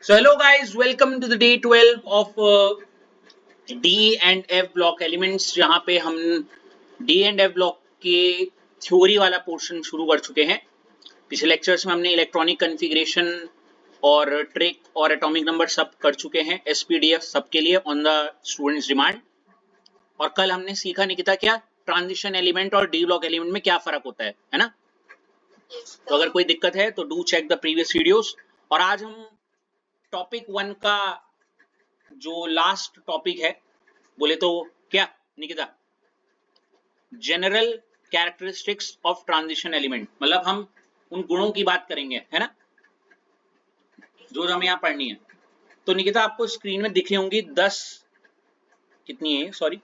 So hello guys, welcome to the day 12 of D and F block elements, जहाँ पे हम D and F block के theory वाला portion शुरू कर चुके हैं। पिछले लेक्चर्स में हमने इलेक्ट्रॉनिक कन्फिग्रेशन और ट्रिक और एटॉमिक नंबर सब कर चुके हैं, SPDF सबके लिए ऑन द स्टूडेंट्स डिमांड। और कल हमने सीखा निकिता क्या ट्रांजिशन एलिमेंट और डी ब्लॉक एलिमेंट में क्या फर्क होता है ना। तो अगर कोई दिक्कत है तो do check the previous videos. और आज हम टॉपिक 1 का जो लास्ट टॉपिक है बोले तो क्या Nikita, general characteristics of transition element, मतलब हम उन गुणों की बात करेंगे, है ना, जो हमें यहाँ पढ़नी है। तो निकिता आपको स्क्रीन में दिख रही होंगी 10 कितनी है, सॉरी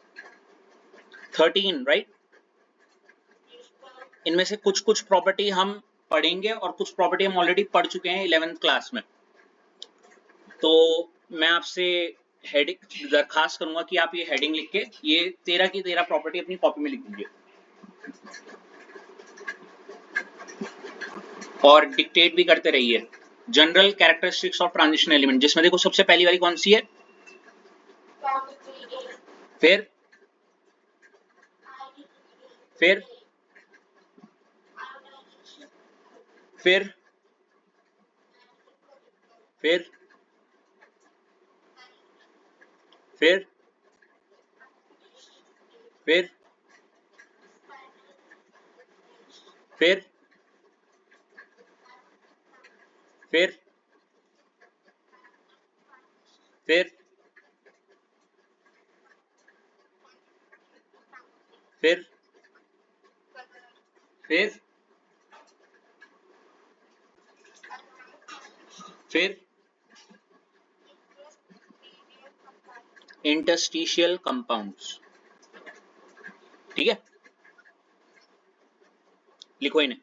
13, राइट। इनमें से कुछ कुछ प्रॉपर्टी हम पढ़ेंगे और कुछ प्रॉपर्टी हम ऑलरेडी पढ़ चुके हैं 11th क्लास में। तो मैं आपसे हेडिंग दरखास्त करूंगा कि आप ये हेडिंग लिख के ये 13 की 13 प्रॉपर्टी अपनी कॉपी में लिख दीजिए और डिक्टेट भी करते रहिए। General characteristics of transition element, जिसमें देखो सबसे पहली वाली कौन सी है, फिर फिर फिर फिर फिर फिर फिर फिर फिर फिर फिर फिर इंटरस्टिशियल कंपाउंड्स। ठीक है, लिखो इन्हें।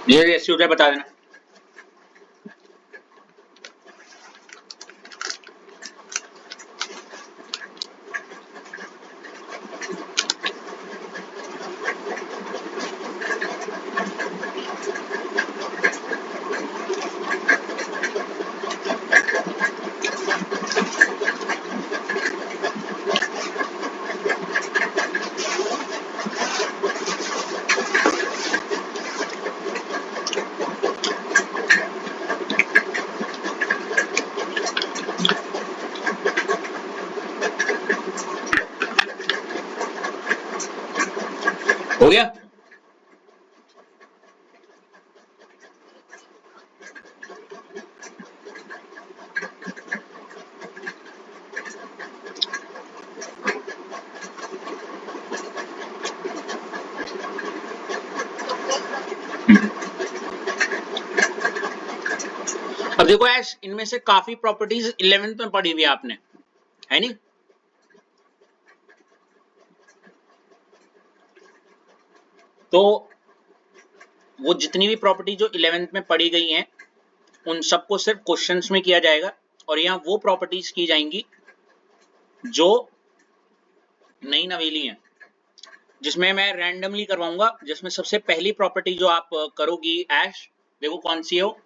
ये ऐसे होता है बता देना। हो गया। अब देखो ऐश, इनमें से काफी प्रॉपर्टीज 11th में पढ़ी हुई है आपने, है नहीं। तो वो जितनी भी प्रॉपर्टी जो 11th में पढ़ी गई हैं उन सबको सिर्फ क्वेश्चंस में किया जाएगा और यहाँ वो प्रॉपर्टीज की जाएंगी जो नई नवेली है, जिसमें मैं रैंडमली करवाऊंगा, जिसमें सबसे पहली प्रॉपर्टी जो आप करोगी ऐश, देखो कौन सी हो,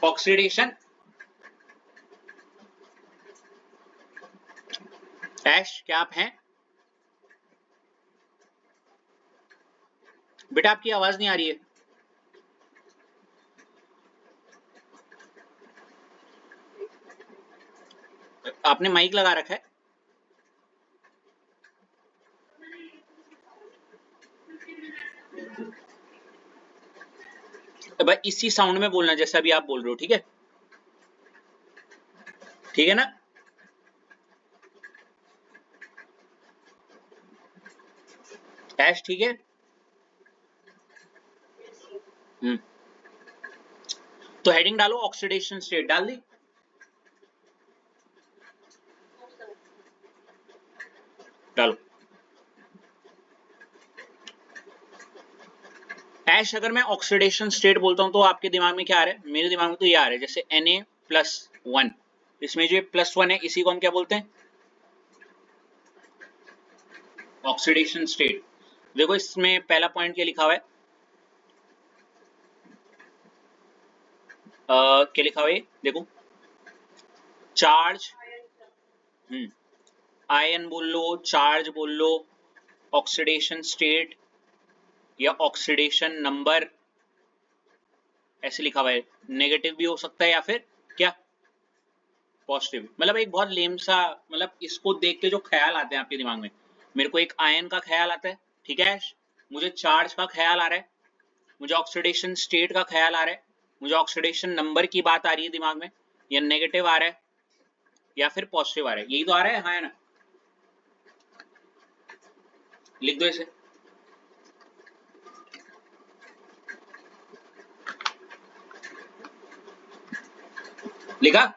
ऑक्सीडेशन। ऐश क्या आप हैं बेटा? आपकी आवाज नहीं आ रही है। आपने माइक लगा रखा है? तो भाई इसी साउंड में बोलना जैसे अभी आप बोल रहे हो, ठीक है? ठीक है ना? ऐश ठीक है? तो हेडिंग डालो, ऑक्सीडेशन स्टेट डाल दी? डालो। ऐश अगर मैं ऑक्सीडेशन स्टेट बोलता हूं तो आपके दिमाग में क्या आ रहा है? मेरे दिमाग में तो ये आ रहा है जैसे Na+1, इसमें जो +1 है इसी को हम क्या बोलते हैं? Oxidation state. देखो इसमें पहला पॉइंट क्या लिखा हुआ है? क्या लिखा हुआ है देखो, चार्ज, आयन बोल लो, चार्ज बोल लो, ऑक्सीडेशन स्टेट या ऑक्सीडेशन नंबर, ऐसे लिखा हुआ है। नेगेटिव भी हो सकता है या फिर क्या पॉजिटिव। मतलब एक बहुत लेम सा, मतलब इसको देख के जो ख्याल आते हैं आपके दिमाग में, मेरे को एक आयन का ख्याल आता है, ठीक है, मुझे चार्ज का ख्याल आ रहा है, मुझे ऑक्सीडेशन स्टेट का ख्याल आ रहा है, मुझे ऑक्सीडेशन नंबर की बात आ रही है दिमाग में, या नेगेटिव आ रहा है या फिर पॉजिटिव आ रहा है, यही तो आ रहा है, हाँ है ना? लिख दो इसे। लिखा?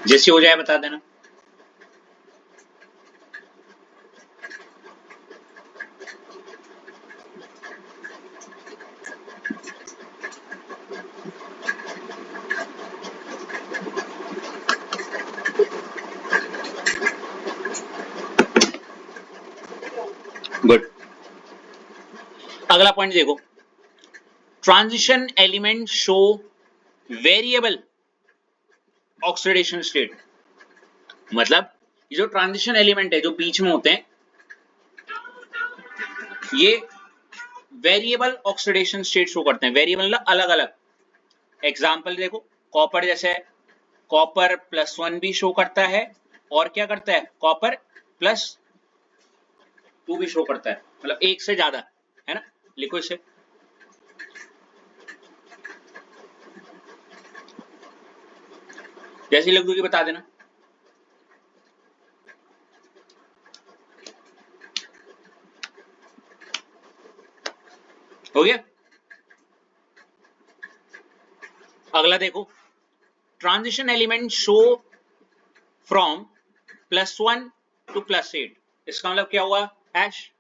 जैसे हो जाए बता देना। गुड। अगला पॉइंट देखो, transition element show variable oxidation state. मतलब ये जो ट्रांजिशन एलिमेंट है जो बीच में होते हैं, ये वेरिएबल ऑक्सीडेशन स्टेट शो करते हैं। वेरिएबल मतलब अलग अलग। एग्जाम्पल देखो, कॉपर जैसे कॉपर +1 भी शो करता है, और क्या करता है, कॉपर +2 भी शो करता है, मतलब एक से ज्यादा, है ना? लिखो इसे। जैसी लिख दूंगी बता देना। हो गया? अगला देखो, transition element show from +1 to +8। इसका मतलब क्या हुआ ऐश?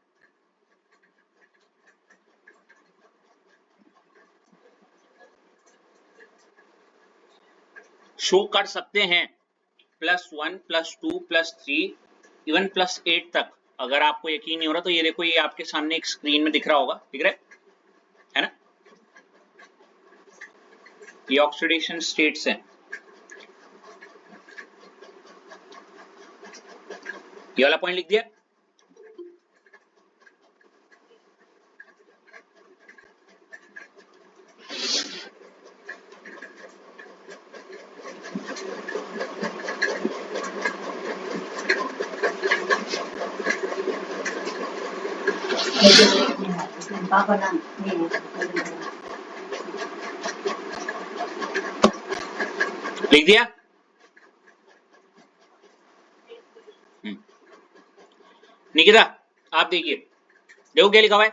शो कर सकते हैं +1 +2 +3 इवन +8 तक। अगर आपको यकीन नहीं हो रहा तो ये देखो, ये आपके सामने एक स्क्रीन में दिख रहा होगा, दिख रहा है ना? ये ऑक्सीडेशन स्टेट्स हैं। ये वाला पॉइंट लिख दिया। लिख दिया? निकिता आप देखिए, देखो क्या लिखा हुआ है,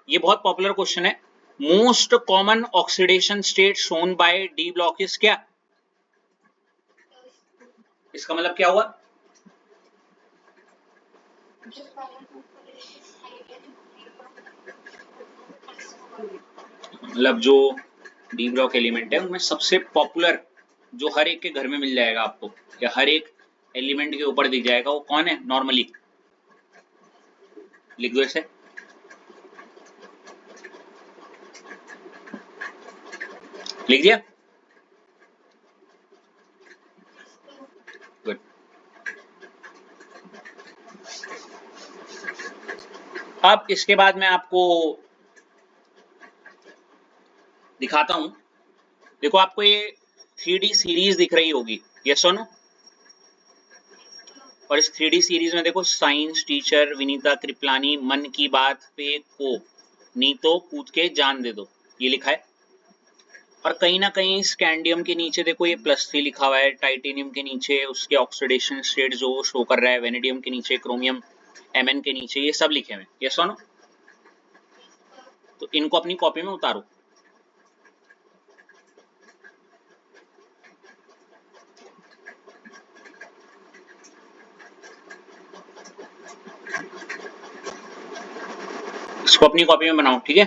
ये बहुत पॉपुलर क्वेश्चन है। Most common oxidation state shown by D block is क्या? इसका मतलब क्या हुआ? मतलब जो डी ब्लॉक एलिमेंट है उनमें सबसे पॉपुलर जो हर एक के घर में मिल जाएगा आपको, या हर एक एलिमेंट के ऊपर दिख जाएगा, वो कौन है नॉर्मली? लिख दो इसे। लिख दिया? गुड। अब इसके बाद मैं आपको दिखाता हूं। देखो आपको ये 3D सीरीज दिख रही होगी, यस और नो? और इस 3D सीरीज में देखो, साइंस टीचर विनीता कृपलानी मन की बात पे को नीतो कूद के जान दे दो, ये लिखा है। और कहीं ना कहीं स्कैंडियम के नीचे देखो ये +3 लिखा हुआ है, टाइटेनियम के नीचे उसके ऑक्सीडेशन स्टेट जो शो कर रहा है, वेनेडियम के नीचे क्रोमियम Mn के नीचे, ये सब लिखे हुए, यस और नो? तो इनको अपनी कॉपी में उतारो। इसको अपनी कॉपी में बनाओ, ठीक है?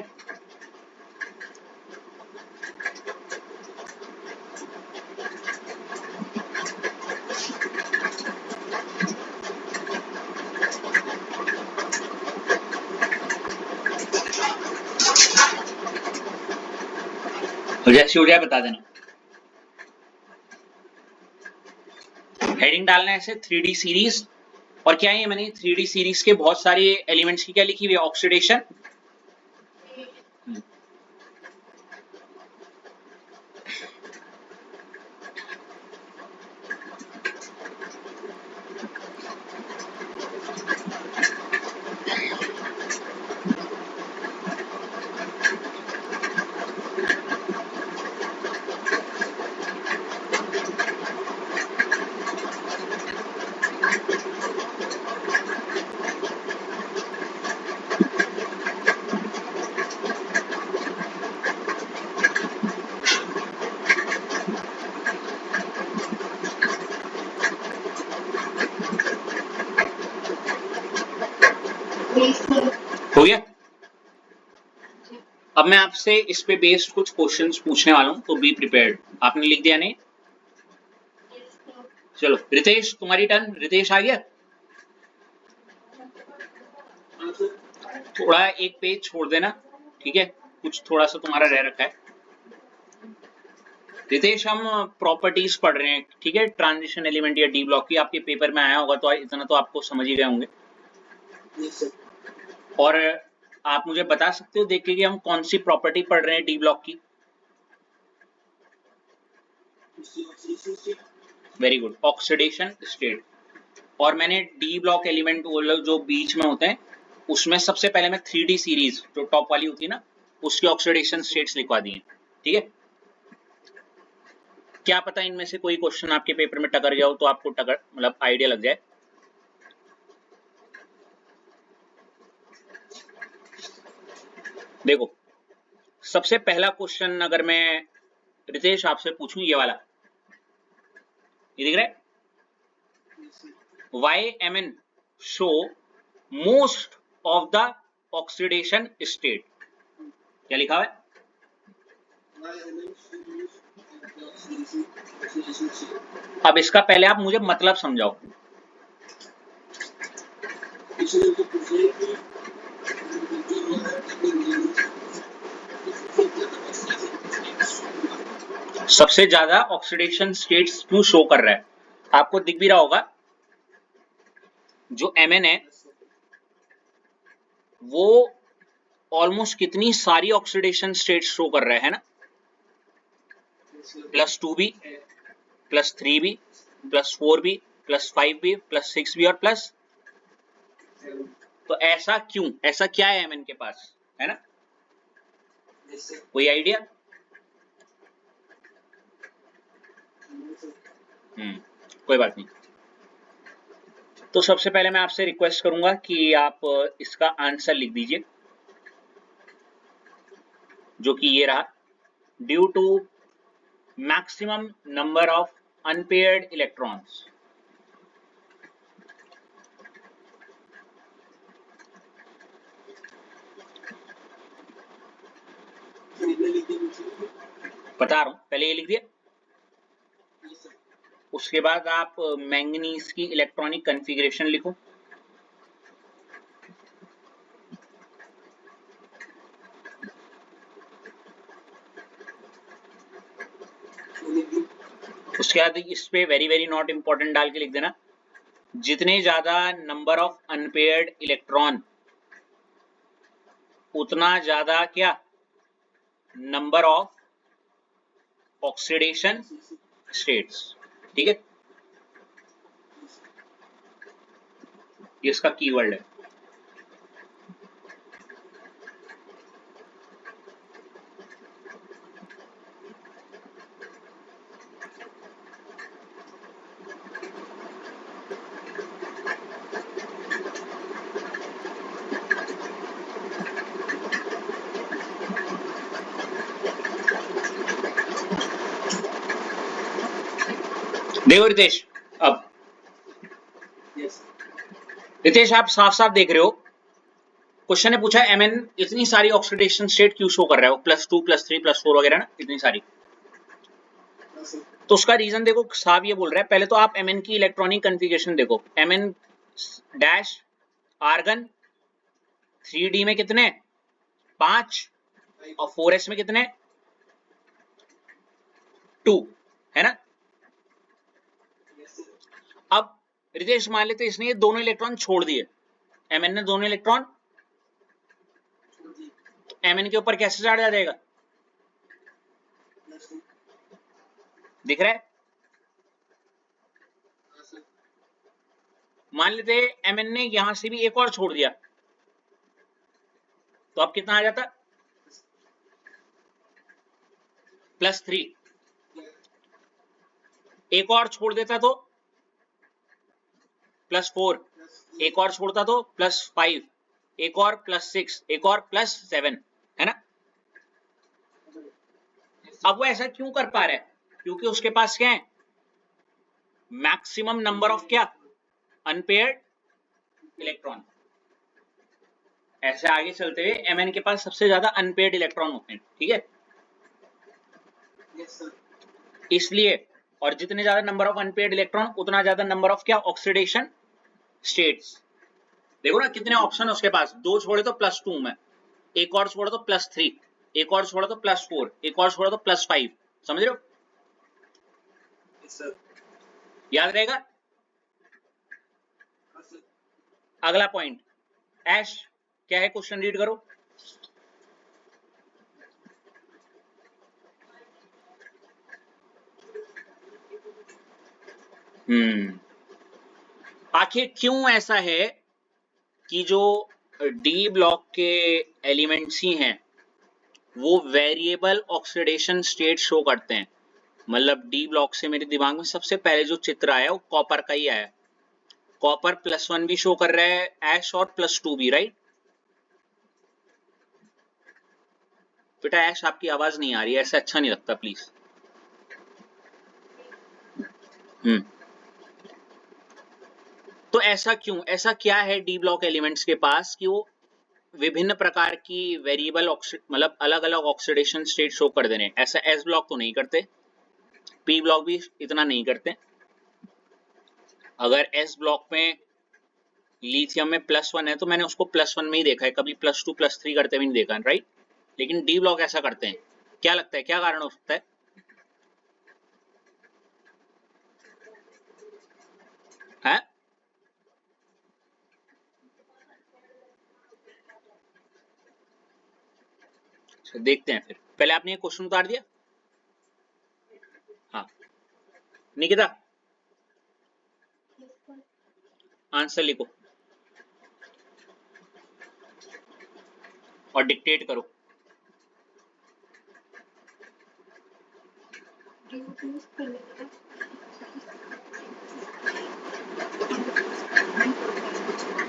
जैसे हो जाए बता देना। हेडिंग डालना है ऐसे 3D सीरीज। और क्या है, मैंने 3D सीरीज के बहुत सारे एलिमेंट्स की क्या लिखी हुई है, ऑक्सीडेशन। हो गया? अब मैं आपसे इस पे बेस्ड कुछ क्वेश्चंस पूछने वाला हूं, तो बी प्रिपेयर्ड। आपने लिख दिया नहीं? चलो रितेश तुम्हारी टर्न। रितेश आ गया? थोड़ा एक पेज छोड़ देना, ठीक है? कुछ थोड़ा सा तुम्हारा रह रखा है। रितेश हम प्रॉपर्टीज पढ़ रहे हैं, ठीक है? ट्रांजिशन एलिमेंट या डी ब्लॉक की आपके पेपर में आया होगा, तो इतना तो आपको समझ ही गए होंगे। और आप मुझे बता सकते हो देख के कि हम कौन सी प्रॉपर्टी पढ़ रहे हैं डी ब्लॉक की? Very good, oxidation state. और मैंने डी ब्लॉक एलिमेंट वो लोग जो बीच में होते हैं, उसमें सबसे पहले मैं 3D सीरीज जो टॉप वाली होती है ना, उसकी ऑक्सीडेशन स्टेट्स लिखवा दी हैं, ठीक है? क्या पता इनमें से कोई क्वेश्चन आपके पेपर में टकर गया हो, तो आपको टकर मतलब आइडिया लग जाए। देखो सबसे पहला क्वेश्चन अगर मैं रितेश आपसे पूछूं, ये वाला, ये दिख रहा है? Why Mn show most of the oxidation state? क्या लिखा हुआ है? अब इसका पहले आप मुझे मतलब समझाओ। सबसे ज्यादा ऑक्सीडेशन स्टेट्स क्यों शो कर रहा है? आपको दिख भी रहा होगा, जो Mn है वो ऑलमोस्ट कितनी सारी ऑक्सीडेशन स्टेट्स शो कर रहा है ना? +2b, +3b, +4b, +5b, +6b और प्लस। तो ऐसा क्यों? ऐसा क्या है Mn के पास, है ना? कोई आइडिया? कोई बात नहीं। तो सबसे पहले मैं आपसे रिक्वेस्ट करूंगा कि आप इसका आंसर लिख दीजिए, जो कि ये रहा, due to maximum number of unpaired electrons. बता रहा हूं, पहले ये लिख दिया। उसके बाद आप मैंगनीज की इलेक्ट्रॉनिक कॉन्फ़िगरेशन लिखो। उसके बाद इस पे वेरी वेरी नॉट इंपॉर्टेंट डाल के लिख देना, जितने ज्यादा नंबर ऑफ अनपेयर्ड इलेक्ट्रॉन उतना ज्यादा क्या नंबर ऑफ ऑक्सीडेशन स्टेट्स। ठीक है, ये इसका कीवर्ड है। देखो रितेश, अब रितेश आप साफ साफ देख रहे हो, क्वेश्चन ने पूछा एमएन इतनी सारी ऑक्सीडेशन स्टेट क्यों शो कर रहा है, +2 +3 +4 वगैरह ना, इतनी सारी। तो उसका रीजन देखो, साहब ये बोल रहा है, पहले तो आप एमएन की इलेक्ट्रॉनिक कॉन्फ़िगरेशन देखो, एमएन डैश आर्गन 3d में कितने 5 और 4s में कितने 2 है ना। अब रितेश मान लेते इसने ये दोनों इलेक्ट्रॉन छोड़ दिए, एमएन ने दोनों इलेक्ट्रॉन, तो एमएन के ऊपर कैसे चार्ज आ जाएगा, दिख रहा है। मान लेते एमएन ने यहां से भी एक और छोड़ दिया, तो अब कितना आ जाता +3। एक और छोड़ देता तो +4, एक और छोड़ता तो +5, एक और +6, एक और +7, है ना। अब वो ऐसा क्यों कर पा रहा है, क्योंकि उसके पास क्या है, मैक्सिमम नंबर ऑफ क्या अनपेयर्ड इलेक्ट्रॉन। ऐसे आगे चलते हुए एमएन के पास सबसे ज्यादा अनपेयर्ड इलेक्ट्रॉन होते हैं, ठीक है। इसलिए, और जितने ज्यादा नंबर ऑफ अनपेयर्ड इलेक्ट्रॉन उतना ज्यादा नंबर ऑफ क्या ऑक्सीडेशन स्टेट्स। देखो ना कितने ऑप्शन है उसके पास, 2 छोड़े तो +2 में, एक और छोड़ा तो +3, एक और छोड़ा तो +4, एक और छोड़ा तो +5, समझ रहे हो। याद रहेगा। अगला पॉइंट, ऐश क्या है, क्वेश्चन रीड करो। आखिर क्यों ऐसा है कि जो डी ब्लॉक के एलिमेंट्स ही हैं वो वेरिएबल ऑक्सीडेशन स्टेट शो करते हैं। मतलब डी ब्लॉक से मेरे दिमाग में सबसे पहले जो चित्र आया वो कॉपर का ही आया, कॉपर +1 भी शो कर रहा है ऐश और +2 भी, राइट। बेटा ऐश आपकी आवाज नहीं आ रही है, ऐसा अच्छा नहीं लगता प्लीज। तो ऐसा क्यों, ऐसा क्या है डी ब्लॉक एलिमेंट्स के पास कि वो विभिन्न प्रकार की वेरिएबल मतलब अलग अलग ऑक्सीडेशन स्टेट शो कर दे रहे हैं। ऐसा एस ब्लॉक तो नहीं करते, पी ब्लॉक भी इतना नहीं करते। अगर एस ब्लॉक में लिथियम में +1 है तो मैंने उसको +1 में ही देखा है, कभी +2 +3 करते भी नहीं देखा, राइट। लेकिन डी ब्लॉक ऐसा करते हैं, क्या लगता है क्या कारण हो सकता है। है? तो देखते हैं फिर, पहले आपने ये क्वेश्चन उतार दिया। हाँ निकिता आंसर लिखो और डिक्टेट करो।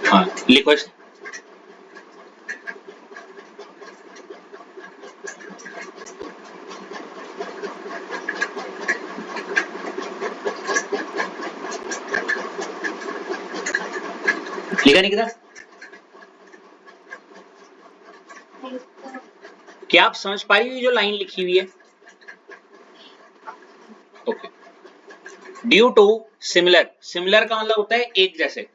हाँ लिखो इसे। लिखा निकिता, क्या आप समझ पा रही हो जो लाइन लिखी हुई है? Okay. Due to similar, similar का मतलब होता है एक जैसे,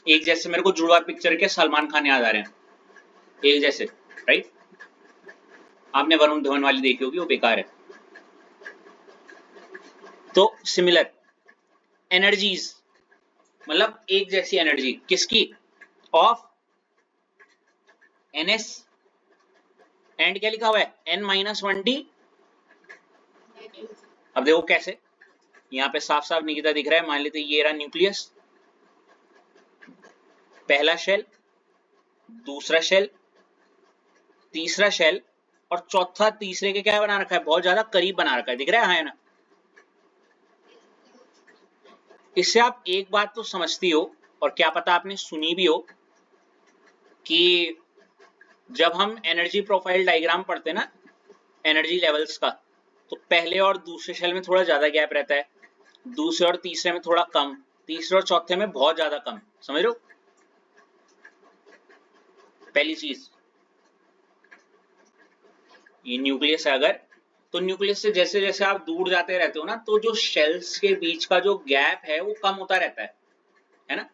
एक जैसे मेरे को जुड़वा पिक्चर के सलमान खान याद आ रहे हैं, एक जैसे, राइट? आपने वरुण धवन वाली देखी होगी, वो बेकार है। तो सिमिलर एनर्जीज मतलब एक जैसी एनर्जी, किसकी? ऑफ एन एस एंड क्या लिखा हुआ है? n-1d। अब देखो कैसे, यहाँ पे साफ साफ निकिता दिख रहा है। मान लेते ये रहा न्यूक्लियस, पहला शेल, दूसरा शेल, तीसरा शेल, और चौथा तीसरे के क्या बना रखा है? बहुत ज्यादा करीब बना रखा है, दिख रहा है ना? इससे आप एक बात तो समझती हो, और क्या पता आपने सुनी भी हो, कि जब हम एनर्जी प्रोफाइल डायग्राम पढ़ते हैं ना, एनर्जी लेवल्स का, तो पहले और दूसरे शेल में थोड़ा ज्यादा गैप रहता है, दूसरे और तीसरे में थोड़ा कम, तीसरे और चौथे में बहुत ज्यादा कम। समझ रहे हो? पहली चीज ये न्यूक्लियस है अगर, तो न्यूक्लियस से जैसे जैसे आप दूर जाते रहते हो ना, तो जो शेल्स के बीच का जो गैप है वो कम होता रहता है ना?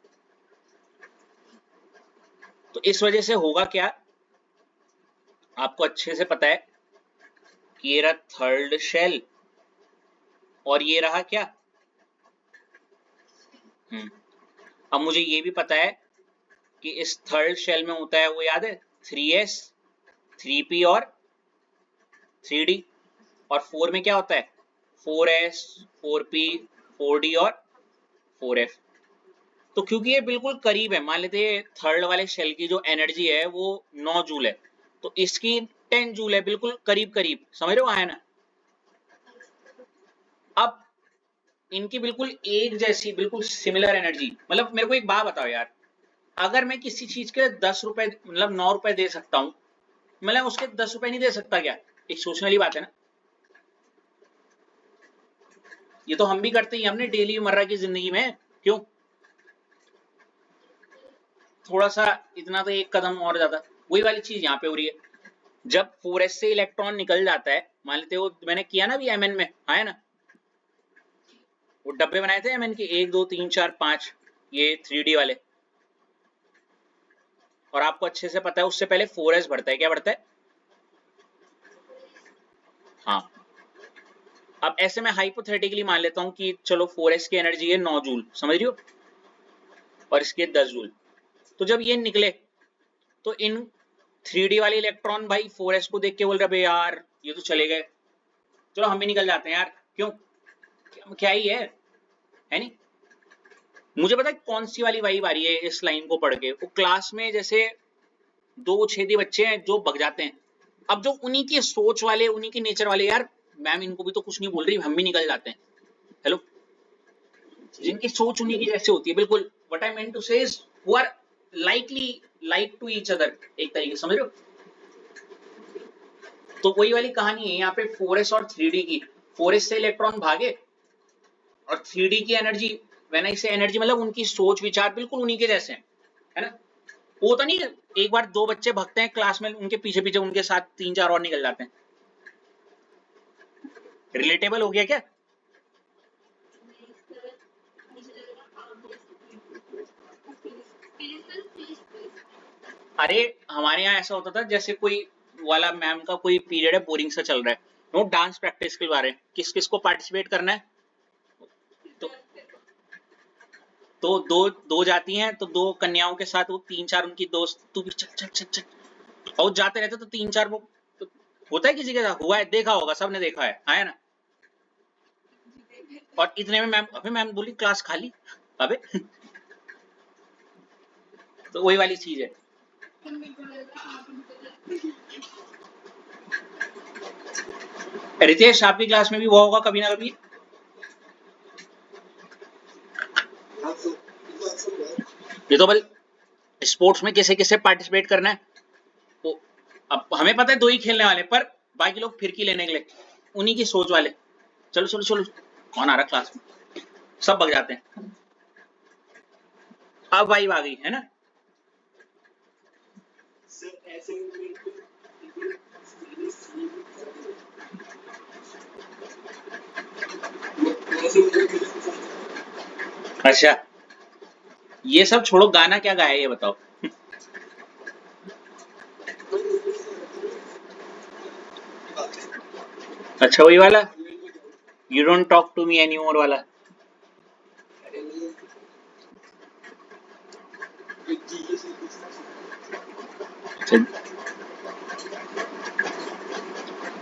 तो इस वजह से होगा क्या, आपको अच्छे से पता है कि ये रहा थर्ड शेल, और ये रहा क्या? अब मुझे ये भी पता है कि इस थर्ड शेल में होता है वो याद है 3s 3p और 3d, और 4 में क्या होता है? 4s 4p 4d और 4f। तो क्योंकि ये बिल्कुल करीब है, मान लेते हैं थर्ड वाले शेल की जो एनर्जी है वो 9 जूल है, तो इसकी 10 जूल है, बिल्कुल करीब करीब। समझ रहे हो आया ना? अब इनकी बिल्कुल एक जैसी, बिल्कुल सिमिलर एनर्जी, मतलब मेरे को एक बात बताओ यार, अगर मैं किसी चीज के 10 रुपए मतलब 9 रुपए दे सकता हूँ, मतलब उसके 10 रुपए नहीं दे सकता क्या? एक सोचने वाली बात है ना? ये तो हम भी करते ही, हमने डेली मर्रा की जिंदगी में, क्यों? थोड़ा सा इतना तो एक कदम और ज्यादा, वही वाली चीज यहाँ पे हो रही है। जब 4s से इलेक्ट्रॉन निकल जाता है, मान लेते हो मैंने किया ना भी mn में, आया ना? वो डब्बे बनाए थे mn के 1 2 3 4 5, ये 3D वाले, और आपको अच्छे से पता है उससे पहले 4s बढ़ता है। क्या बढ़ता है? हाँ। अब ऐसे में हाइपोथेटिकली मान लेता हूँ कि चलो 4s की एनर्जी है 9 जूल, समझ रही हो, और इसकी 10 जूल। तो जब ये निकले, तो इन 3D वाले इलेक्ट्रॉन भाई 4s को देख के बोल रहे यार ये तो चले गए, चलो हम भी निकल जाते हैं यार, क्यों? क्या ही है नहीं? मुझे पता है कौन सी वाली वाइब आ रही है इस लाइन को पढ़ के, वो क्लास में जैसे दो छेदी बच्चे हैं जो भग जाते हैं, अब जो उन्हीं की सोच वाले, उन्हीं के नेचर वाले, यार मैम इनको भी तो कुछ नहीं बोल रही, हम भी निकल जाते हैं। हेलो, जिनकी सोच उन्हीं की जैसे होती है, बिल्कुल what I mean to say is who are likely like to each other, एक तरीके समझ रहे हो? तो वही वाली कहानी है यहाँ पे 4s और 3d की। 4s से इलेक्ट्रॉन भागे, और 3d की एनर्जी, व्हेन आई से एनर्जी मतलब उनकी सोच विचार बिल्कुल उन्हीं के जैसे हैं, है ना? वो तो नहीं, एक बार दो बच्चे भगते हैं क्लास में, उनके पीछे पीछे उनके साथ 3 4 और निकल जाते हैं। रिलेटेबल हो गया क्या? अरे हमारे यहाँ ऐसा होता था, जैसे कोई वाला मैम का कोई पीरियड है बोरिंग सा चल रहा है, नो डांस प्रैक्टिस के बारे में, किस किस को पार्टिसिपेट करना है, तो तो दो दो जाती हैं, तो दो कन्याओं के साथ वो 3 4 उनकी दोस्त, तू भी चल चल चल चल, और जाते रहते तो 3 4 वो, तो होता है किसी के साथ, हुआ है, देखा होगा, सबने देखा है ना? और इतने में मैम, अबे मैम बोली क्लास खाली, अबे तो वही वाली चीज है। रितेश आपकी क्लास में भी हुआ होगा कभी ना कभी, ये तो भाई स्पोर्ट्स में किसे किसे पार्टिसिपेट करना है, तो अब हमें पता है दो ही खेलने वाले, पर बाकी लोग फिरकी लेने के लिए उन्हीं की सोच वाले, चलो चलो चलो, कौन आ रहा क्लास में, सब भग जाते हैं। अब वाइब आ गई है ना? अच्छा, ये सब छोड़ो, गाना क्या गाया ये बताओ। अच्छा, वही वाला you don't talk to me any more वाला। चल,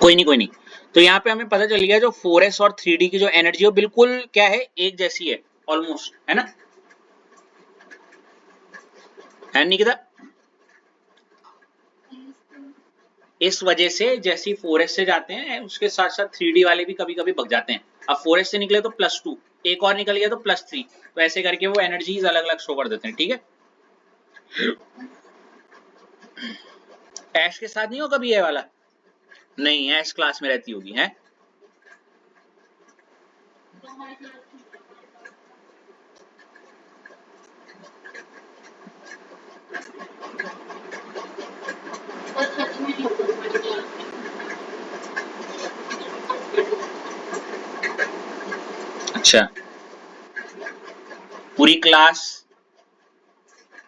कोई नहीं कोई नहीं। तो यहाँ पे हमें पता चल गया जो 4s और 3D की जो एनर्जी है वो बिल्कुल क्या है, एक जैसी है ऑलमोस्ट, है ना, है निकिता। इस वजह से जैसे 4s से जाते हैं उसके साथ साथ 3D वाले भी कभी कभी भग जाते हैं। अब 4s से निकले तो +2, एक और निकल गया तो +3, तो ऐसे करके वो एनर्जीज अलग अलग शो कर देते हैं। ठीक है, ऐश के साथ नहीं हो कभी ये वाला? नहीं, ऐश क्लास में रहती होगी है। अच्छा, पूरी क्लास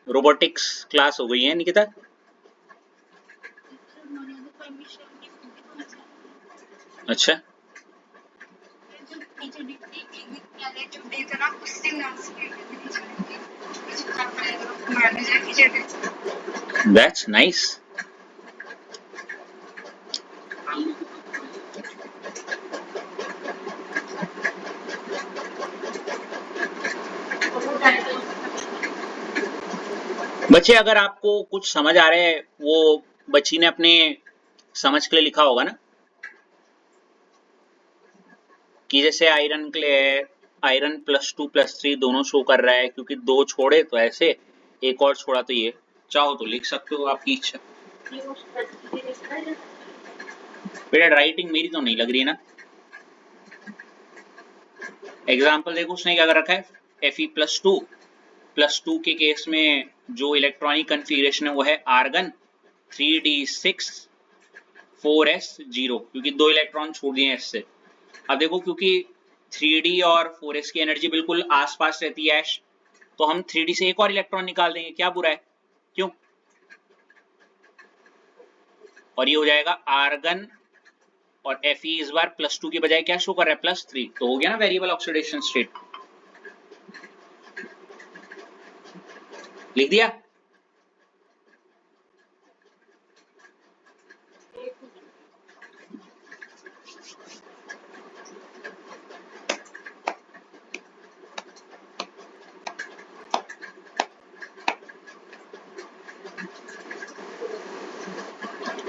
रोबोटिक्स क्लास हो गई है निकिता। अच्छा, दैट्स नाइस। बच्चे अगर आपको कुछ समझ आ रहा है, वो बच्ची ने अपने समझ के लिए लिखा होगा ना, कि जैसे आयरन के लिए आयरन +2 +3 दोनों शो कर रहा है, क्योंकि 2 छोड़े तो ऐसे, एक और छोड़ा तो ये। चाहो तो लिख सकते हो, आपकी इच्छा। बेटा राइटिंग मेरी तो नहीं लग रही है ना। एग्जाम्पल देखो उसने क्या कर रखा है, Fe+2 के केस में जो इलेक्ट्रॉनिक कन्फिग्रेशन है वो है आर्गन 3d6 4s0, क्योंकि 2 इलेक्ट्रॉन छोड़ दिए हैं इससे। अब देखो क्योंकि 3d और 4s की एनर्जी बिल्कुल आसपास रहती है ऐश, तो हम 3d से एक और इलेक्ट्रॉन निकाल देंगे, क्या बुरा है, क्यों? और ये हो जाएगा आर्गन, और Fe इस बार +2 की बजाय क्या शो कर रहा है, +3, तो हो गया ना वेरिएबल ऑक्सीडेशन स्टेट। लिख दिया।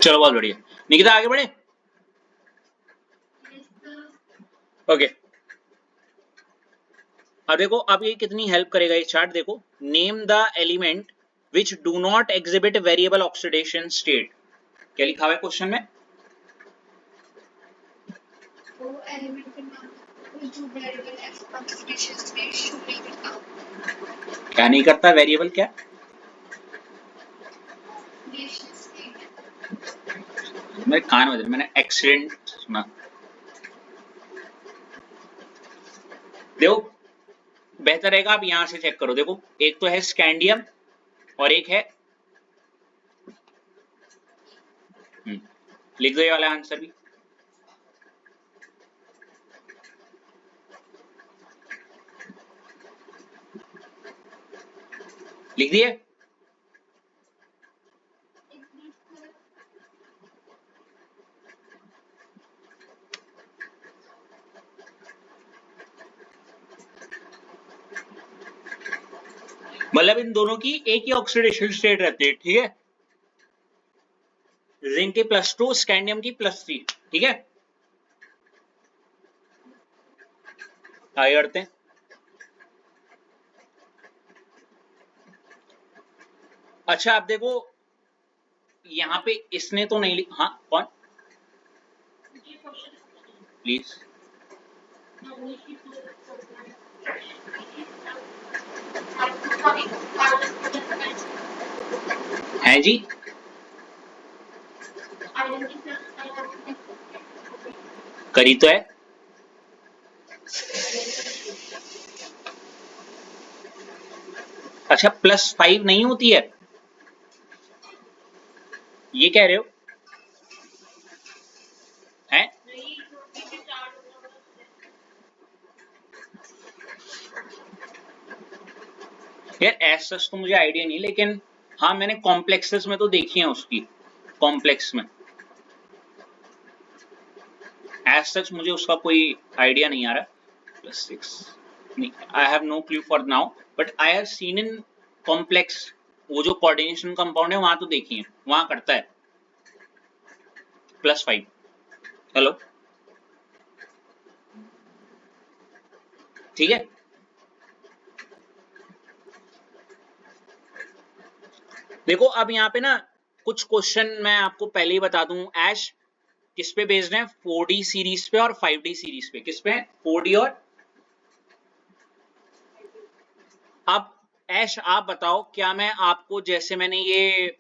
चलो बहुत बढ़िया, निकिता आगे बढ़े। ओके, अब देखो अब ये कितनी हेल्प करेगा ये चार्ट, देखो name the element which do not exhibit variable oxidation state. क्या लिखा हुआ है क्वेश्चन में? क्या नहीं करता वेरिएबल, क्या? मेरे कान में मैंने एक्सीडेंट सुना। देखो बेहतर रहेगा आप यहां से चेक करो, देखो एक तो है स्कैंडियम और एक है लिख दो ये वाला आंसर भी। लिख दिए। मतलब इन दोनों की एक ही ऑक्सीडेशन स्टेट रहती है, ठीक है, जिंक की +2 स्कैंडियम की +3, ठीक है। आगे करते हैं। अच्छा आप देखो यहाँ पे इसने तो नहीं लिखा, हाँ कौन प्लीज, है जी। करी तो है। अच्छा +5 नहीं होती है, ये कह रहे हो हैं? यार ऐसा तो मुझे आइडिया नहीं, लेकिन हाँ मैंने कॉम्प्लेक्सेस में तो देखी है उसकी, कॉम्प्लेक्स में एज सच मुझे उसका कोई आइडिया नहीं आ रहा। +6 नहीं, I have no clue for now, but I have seen in complex, वो जो कोऑर्डिनेशन कंपाउंड है वहां तो देखी है, वहां करता है +5। हेलो, ठीक है। देखो अब यहाँ पे ना कुछ क्वेश्चन मैं आपको पहले ही बता दूं, ऐश किस पे बेस्ड है, 4D सीरीज पे और 5D सीरीज पे, किस पे है, 4D और। अब ऐश आप बताओ, क्या मैं आपको, जैसे मैंने ये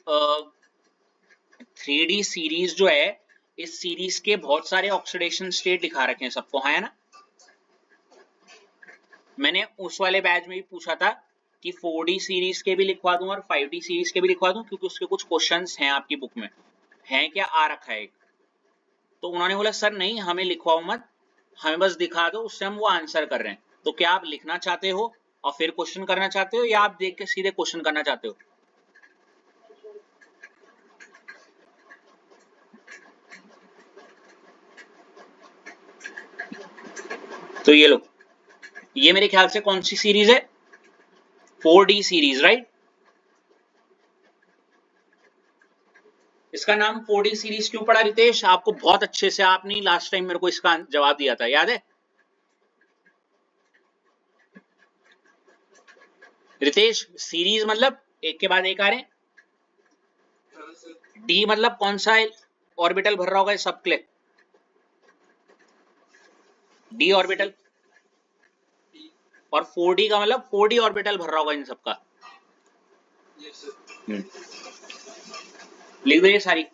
3D सीरीज जो है, इस सीरीज के बहुत सारे ऑक्सीडेशन स्टेट दिखा रखे हैं सबको, हाँ है ना। मैंने उस वाले बैच में भी पूछा था कि 4D सीरीज के भी लिखवा दूं और 5D सीरीज के भी लिखवा दूं, क्योंकि उसके कुछ क्वेश्चंस हैं आपकी बुक में, हैं क्या, आ रखा है। तो उन्होंने बोला सर नहीं हमें लिखवाओ मत, हमें बस दिखा दो, उससे हम वो आंसर कर रहे हैं। तो क्या आप लिखना चाहते हो और फिर क्वेश्चन करना चाहते हो, या आप देख के सीधे क्वेश्चन करना चाहते हो? तो ये लो, ये मेरे ख्याल से कौन सी सीरीज है, 4D सीरीज, राइट। इसका नाम 4D सीरीज क्यों पड़ा रितेश, आपको बहुत अच्छे से, आपने लास्ट टाइम मेरे को इसका जवाब दिया था, याद है रितेश? सीरीज मतलब एक के बाद एक आ रहे हैं। डी मतलब कौन सा ऑर्बिटल भर रहा होगा इस सबके लिए, डी ऑर्बिटल। और 4D का मतलब 4D ऑर्बिटल भर रहा होगा इन सबका। लिख दो ये सारी।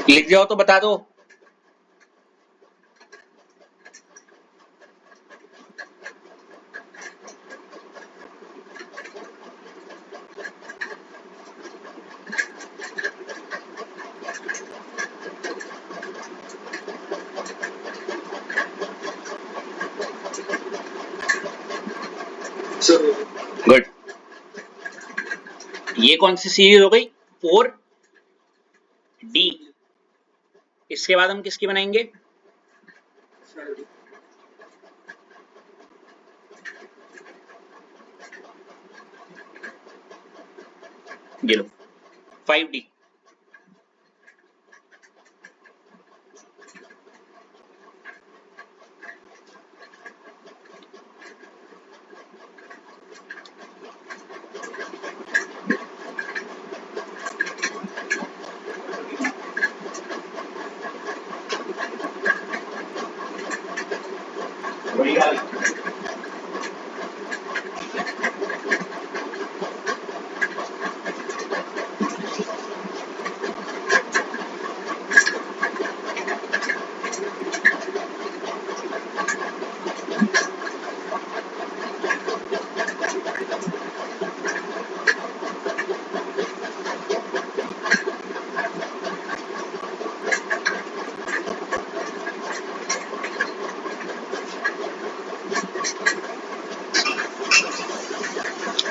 लिख जाओ तो बता दो। गुड, ये कौन सी सीरीज हो गई, 4D। इसके बाद हम किसकी बनाएंगे, ये लो 5D।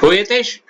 हो यतेश?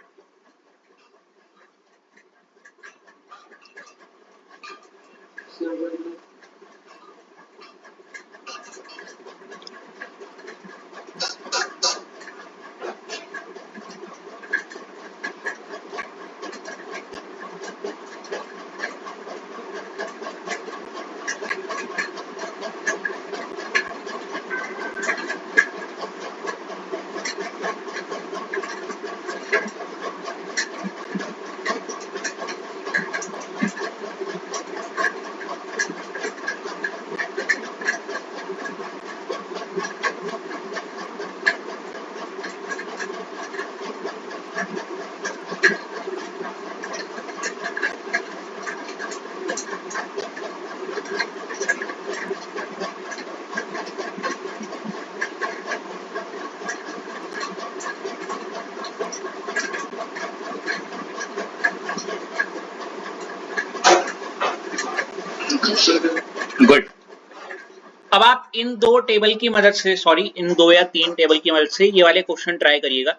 गुड। अब आप इन दो टेबल की मदद से, सॉरी इन दो या तीन टेबल की मदद से ये वाले क्वेश्चन ट्राई करिएगा।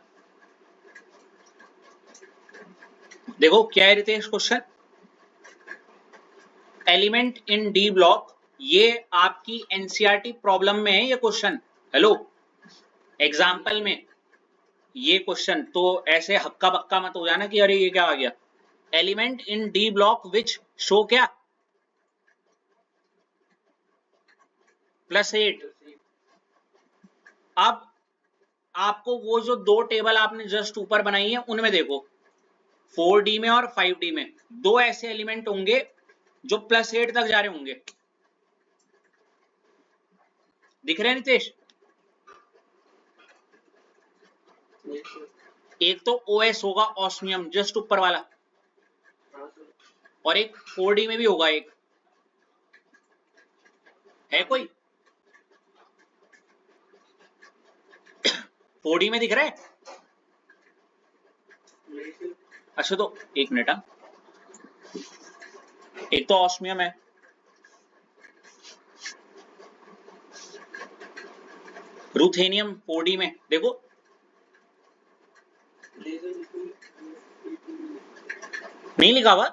देखो क्या है Ritesh question, element in D block, ये आपकी एनसीईआरटी प्रॉब्लम में है ये क्वेश्चन। हेलो, एग्जाम्पल में ये क्वेश्चन, तो ऐसे हक्का बक्का मत हो जाना कि अरे ये क्या आ गया। Element in D block which show क्या, +8। अब आपको वो जो दो टेबल आपने जस्ट ऊपर बनाई है उनमें देखो, 4D में और 5D में दो ऐसे एलिमेंट होंगे जो +8 तक जा रहे होंगे। दिख रहे हैं नितेश? एक तो OS होगा, ऑस्मियम जस्ट ऊपर वाला, और एक 4D में भी होगा, एक है कोई 4D में दिख रहा है? अच्छा तो एक मिनट, एक तो ऑस्मियम है, रूथेनियम 4D में देखो, नहीं लिखा हुआ,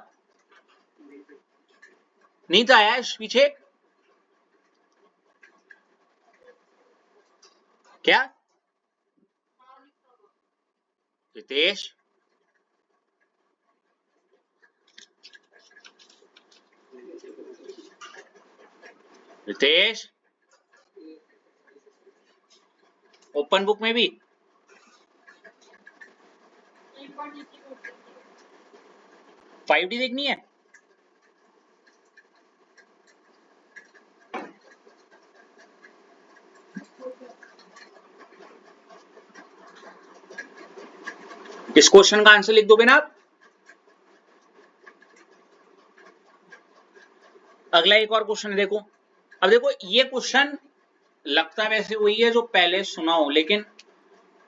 नहीं तो आया पीछे क्या रितेश? रितेश ओपन बुक में भी 5D देखनी है? इस क्वेश्चन का आंसर लिख दोगे ना आप? अगला एक और क्वेश्चन देखो। अब देखो ये क्वेश्चन लगता वैसे वही है जो पहले सुना हो, लेकिन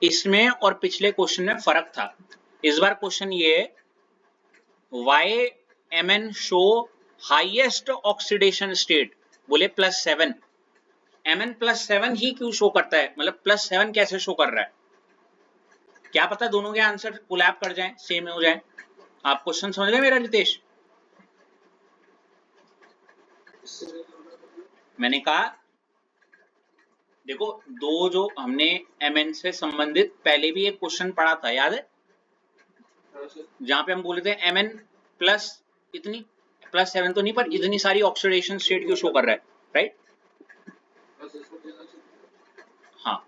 इसमें और पिछले क्वेश्चन में फर्क था। इस बार क्वेश्चन ये है, why Mn show highest oxidation state, बोले +7। Mn +7 ही क्यों शो करता है, मतलब +7 कैसे शो कर रहा है? क्या पता दोनों के आंसर कोलैब कर जाएं, सेम हो जाए। आप क्वेश्चन समझ गए मेरा रितेश? मैंने कहा देखो, दो जो हमने Mn से संबंधित पहले भी एक क्वेश्चन पढ़ा था, याद है? जहां पे हम बोले थे Mn प्लस इतनी, +7 तो नहीं पर इतनी सारी ऑक्सीडेशन स्टेट क्यों शो कर रहा है, राइट? हाँ,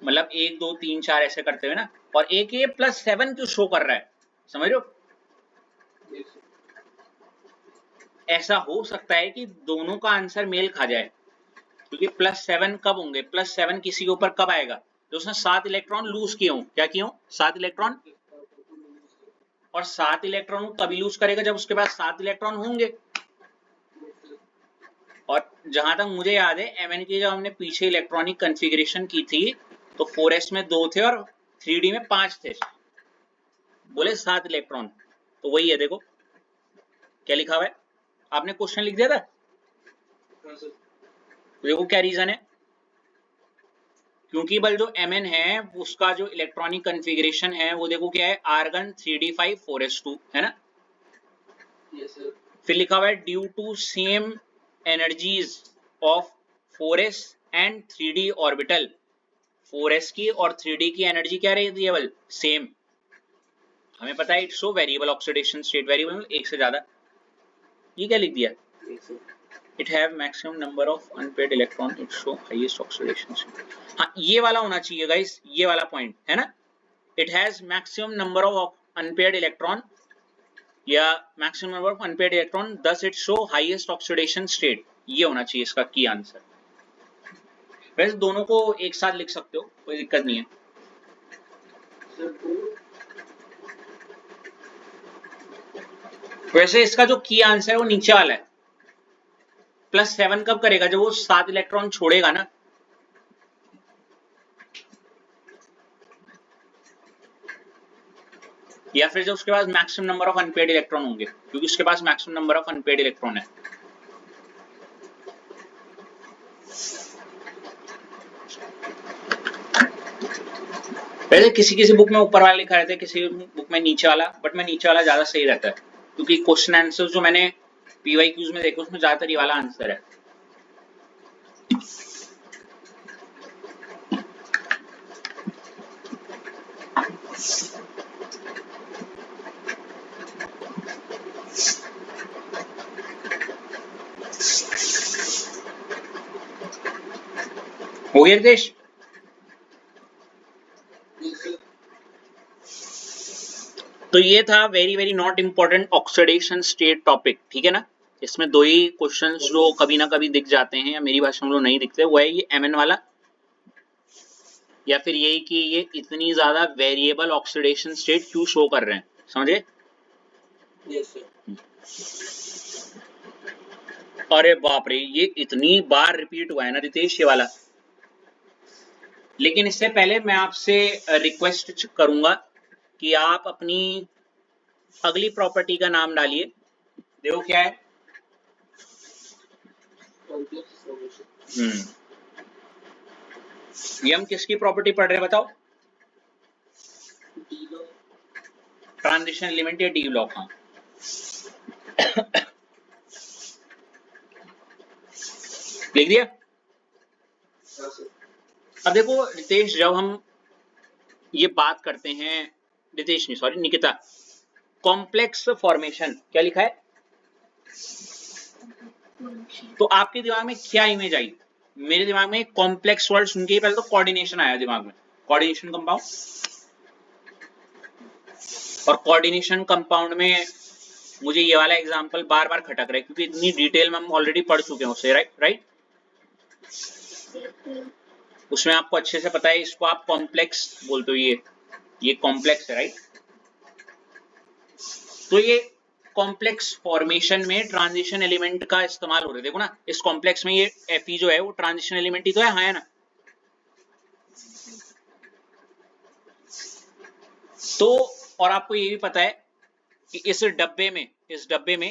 मतलब 1 2 3 4 ऐसे करते हुए ना, और एक ये +7 क्यों शो कर रहा है, समझ रहे हो? ऐसा हो सकता है कि दोनों का आंसर मेल खा जाए, क्योंकि +7 कब होंगे, +7 किसी के ऊपर कब आएगा, जो उसने 7 इलेक्ट्रॉन लूज किए हों। क्या किए हों? 7 इलेक्ट्रॉन। और 7 इलेक्ट्रॉन तभी लूज करेगा जब उसके पास 7 इलेक्ट्रॉन होंगे। और जहां तक मुझे याद है Mn की जब हमने पीछे इलेक्ट्रॉनिक कॉन्फ़िगरेशन की थी तो 4s में 2 थे और 3d में 5 थे, बोले 7 इलेक्ट्रॉन। तो वही है, देखो क्या लिखा हुआ है, आपने क्वेश्चन लिख दिया था, देखो क्या रीजन है। क्योंकि बल जो Mn है उसका जो इलेक्ट्रॉनिक कन्फिग्रेशन है वो देखो क्या है, आर्गन 3d5 4s2 है ना। yes sir, फिर लिखा हुआ है due to same energies of 4s and 3d orbital, 4s की और 3d की एनर्जी क्या रहती है बल सेम। हमें पता है it's show variable oxidation state, variable एक से ज्यादा। ये क्या लिख दिया, yes sir, it have maximum number of unpaired electron, it show highest oxidation state. हाँ ये वाला होना चाहिए गाइस, ये वाला पॉइंट है ना, it has maximum number of unpaired electron या maximum number of unpaired electron, thus it show highest oxidation state। ये होना चाहिए इसका की आंसर। वैसे दोनों को एक साथ लिख सकते हो, कोई दिक्कत नहीं है। sir, two, वैसे इसका जो की आंसर है वो नीचे वाला है, +7 कब करेगा, जब वो 7 इलेक्ट्रॉन छोड़ेगा ना। या फिर जब उसके पास maximum number of unpaired electron होंगे, क्योंकि उसके पास maximum number of unpaired electron है। वैसे किसी किसी बुक में ऊपर वाला लिखा रहता है, किसी बुक में नीचे वाला, बट मैं नीचे वाला ज्यादा सही रहता है, क्योंकि क्वेश्चन आंसर जो मैंने PYQs में देखे उसमें ज्यादातर ये वाला आंसर है। हो गया रितेश? yes sir, तो ये था very very not important oxidation state topic, ठीक है ना। इसमें दो ही क्वेश्चंस जो कभी ना कभी दिख जाते हैं, या मेरी भाषा में जो नहीं दिखते, वो है ये Mn वाला, या फिर यही कि ये इतनी ज्यादा वेरिएबल ऑक्सीडेशन स्टेट क्यों शो कर रहे हैं, समझे। yes sir, अरे बाप रे, ये इतनी बार रिपीट हुआ है ना रितेश ये वाला। लेकिन इससे पहले मैं आपसे रिक्वेस्ट करूंगा कि आप अपनी अगली प्रॉपर्टी का नाम डालिए। देखो क्या है, complex formation, ये हम किसकी प्रॉपर्टी पढ़ रहे हैं बताओ, D log, ट्रांजिशन एलिमेंट या डी ब्लॉक। हाँ लिख दिया। हाँ sir, अब देखो रितेश, जब हम ये बात करते हैं, रितेश नहीं सॉरी निकिता, कॉम्प्लेक्स फॉर्मेशन क्या लिखा है, तो आपके दिमाग में क्या इमेज आई। मेरे दिमाग में कॉम्प्लेक्स वर्ड सुन के ही पहले तो कोऑर्डिनेशन आया दिमाग में, कोऑर्डिनेशन कंपाउंड। और कोऑर्डिनेशन कंपाउंड में मुझे ये वाला एग्जांपल बार बार खटक रहा है, क्योंकि इतनी डिटेल में हम ऑलरेडी पढ़ चुके हैं उसे, राइट। उसमें आपको अच्छे से पता है, इसको आप कॉम्प्लेक्स बोलते हो, ये कॉम्प्लेक्स है, राइट। तो ये कॉम्प्लेक्स फॉर्मेशन में ट्रांजिशन एलिमेंट का इस्तेमाल हो रहा है। देखो ना, इस कॉम्प्लेक्स में ये Fe जो है वो ट्रांजिशन एलिमेंट ही तो है, हाँ है ना। तो और आपको ये भी पता है कि इस डब्बे में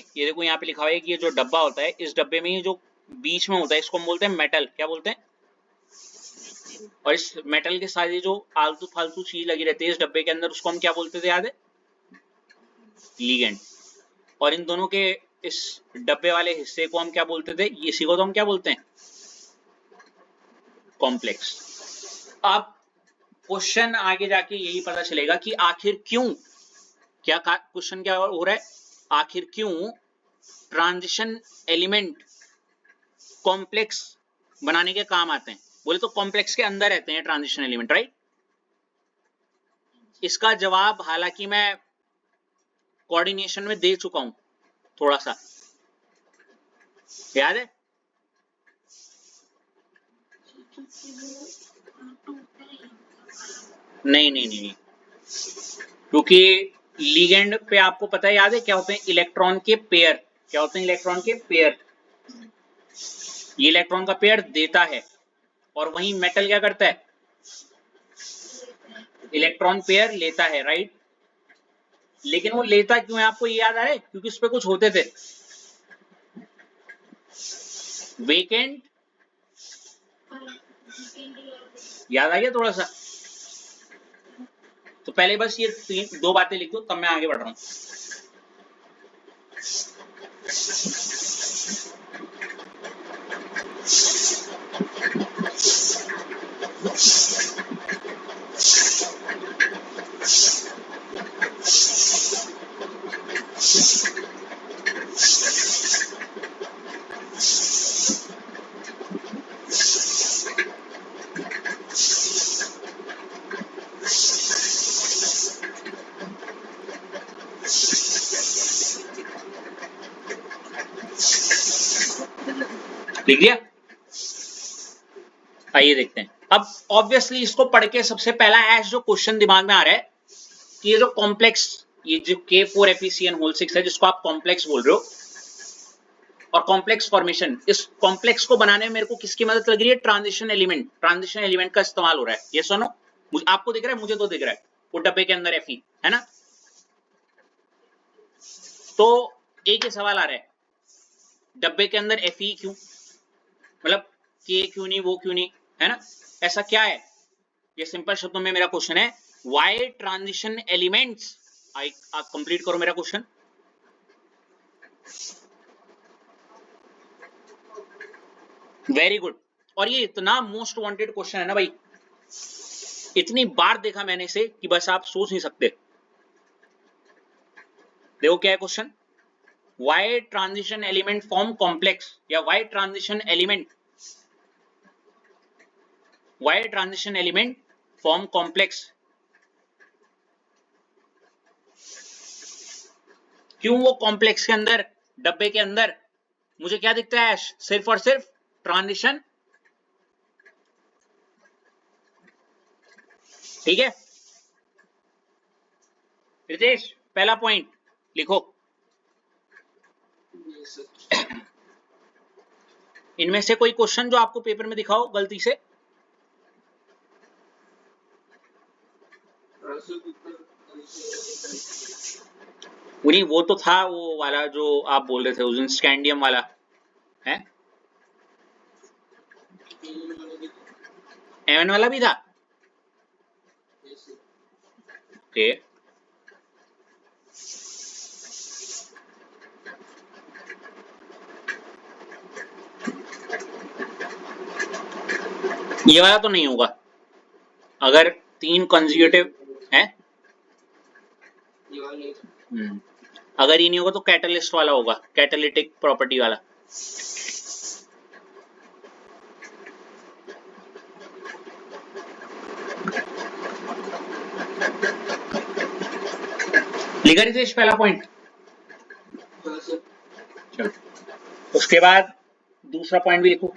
ये देखो यहाँ पे लिखा हुआ है कि ये जो डब्बा होता है, इस डब्बे में ये जो बीच में होता है इसको हम बोलते हैं मेटल, क्या बोलते हैं। और इस मेटल के साथ ये जो आलतू फालतू चीज लगी रहती है इस डब्बे के अंदर, उसको हम क्या बोलते थे, याद है, लिगेंड। और इन दोनों के इस डब्बे वाले हिस्से को हम क्या बोलते थे, इसी को तो हम क्या बोलते हैं, कॉम्प्लेक्स। अब क्वेश्चन आगे जाके यही पता चलेगा कि आखिर क्यों, क्या क्वेश्चन क्या हो रहा है, आखिर क्यों ट्रांजिशन एलिमेंट कॉम्प्लेक्स बनाने के काम आते हैं। बोले तो कॉम्प्लेक्स के अंदर रहते हैं ट्रांजिशन एलिमेंट, राइट। इसका जवाब हालांकि मैं कोऑर्डिनेशन में दे चुका हूं, थोड़ा सा याद है। नहीं, क्योंकि लिगेंड पे आपको पता है, याद है क्या होते हैं, इलेक्ट्रॉन के पेयर। क्या होते हैं इलेक्ट्रॉन के पेयर, ये इलेक्ट्रॉन का पेयर देता है, और वहीं मेटल क्या करता है, इलेक्ट्रॉन पेयर लेता है, राइट। लेकिन वो लेता क्यों है, आपको ये याद आ रहा है, क्योंकि उस पर कुछ होते थे, वेकेंट याद आ गया थोड़ा सा? तो पहले बस ये दो बातें लिख दो, तब मैं आगे बढ़ रहा हूं। लिख दिया? आइए देखते हैं। अब ऑब्वियसली इसको पढ़ के सबसे पहला ऐश जो क्वेश्चन दिमाग में आ रहा है कि ये जो कॉम्प्लेक्स, ये जो K4FeCN6 है जिसको आप कॉम्प्लेक्स बोल रहे हो, और कॉम्प्लेक्स फॉर्मेशन, इस कॉम्प्लेक्स को बनाने में मेरे को किसकी मदद लग रही है? ट्रांजिशन एलिमेंट का इस्तेमाल हो रहा है। ये सुनो, आपको दिख रहा है, मुझे तो दिख रहा है, वो डब्बे के अंदर Fe है ना। तो एक ही सवाल आ रहा है, डब्बे के अंदर Fe क्यों, मतलब K क्यों नहीं, वो क्यों नहीं, है ना, ऐसा क्या है? ये सिंपल शब्दों में मेरा क्वेश्चन है, व्हाई ट्रांजिशन एलिमेंट्स, आप कंप्लीट करो मेरा क्वेश्चन। Very good. और ये इतना मोस्ट वांटेड क्वेश्चन है ना भाई, इतनी बार देखा मैंने इसे कि बस आप सोच नहीं सकते। देखो क्या है question, why transition element form complex, या why transition element form complex, क्यों वो कॉम्प्लेक्स के अंदर, डब्बे के अंदर मुझे क्या दिखता है? सिर्फ और सिर्फ ट्रांजिशन। ठीक है रितेश, पहला पॉइंट लिखो। Yes, sir. इनमें से कोई क्वेश्चन जो आपको पेपर में दिखाओ गलती से। नहीं, वो तो था वो वाला जो आप बोल रहे थे उस दिन, स्कैंडियम वाला है, एवन वाला भी था। Yes, sir. ओके, ये वाला तो नहीं होगा, अगर 3 कंसेक्यूटिव है। ये वाला नहीं था। अगर ये नहीं होगा तो कैटलिस्ट वाला होगा, कैटालिटिक प्रॉपर्टी वाला। लिखा रितेश पहला पॉइंट? हाँ सर। चलो, उसके बाद दूसरा पॉइंट भी लिखो।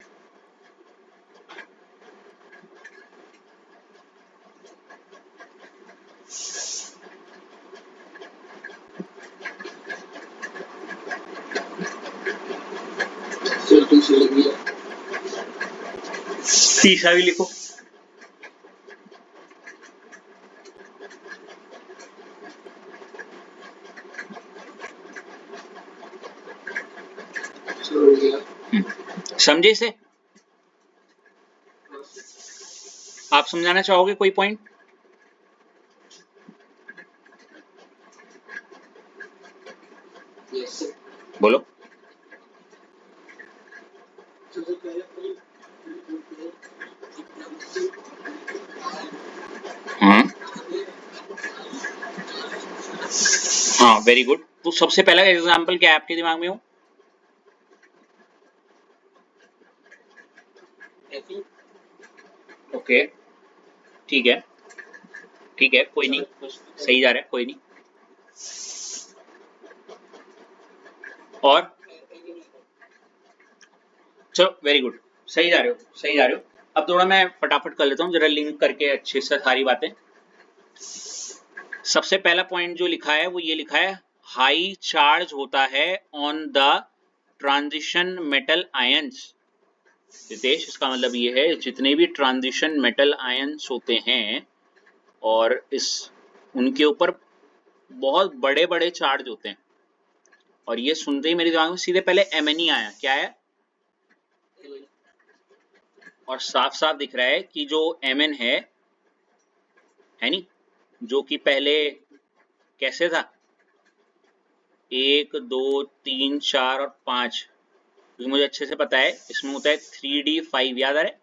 सर तुमसे लग गया। तीसरा भी लिखो। सर हो गया। समझे इसे? हाँ सर। आप समझाना चाहोगे कोई पॉइंट? Yes, sir. बोलो। तो सर पहले कोई हाँ वेरी गुड। तो सबसे पहला एग्जांपल क्या है आपके दिमाग में हो? Fe. ओके ठीक है, ठीक है, कोई नहीं, सही जा रहा है, कोई नहीं। और चलो वेरी गुड, सही जा रहे हो, सही जा रहे हो। अब थोड़ा मैं फटाफट कर लेता हूँ जरा लिंक करके अच्छे से सारी बातें। सबसे पहला पॉइंट जो लिखा है वो ये लिखा है, हाई चार्ज होता है on the transition metal ions. Ritesh, इसका मतलब ये है जितने भी ट्रांजिशन मेटल आयंस होते हैं और इस उनके ऊपर बहुत बड़े बड़े चार्ज होते हैं। और ये सुनते ही मेरे दिमाग में सीधे पहले MnE आया। क्या है? और साफ साफ दिख रहा है कि जो Mn है नहीं, जो कि पहले कैसे था 1 2 3 4 और 5, क्योंकि मुझे अच्छे से पता है इसमें होता है 3d 5 याद आ रहा है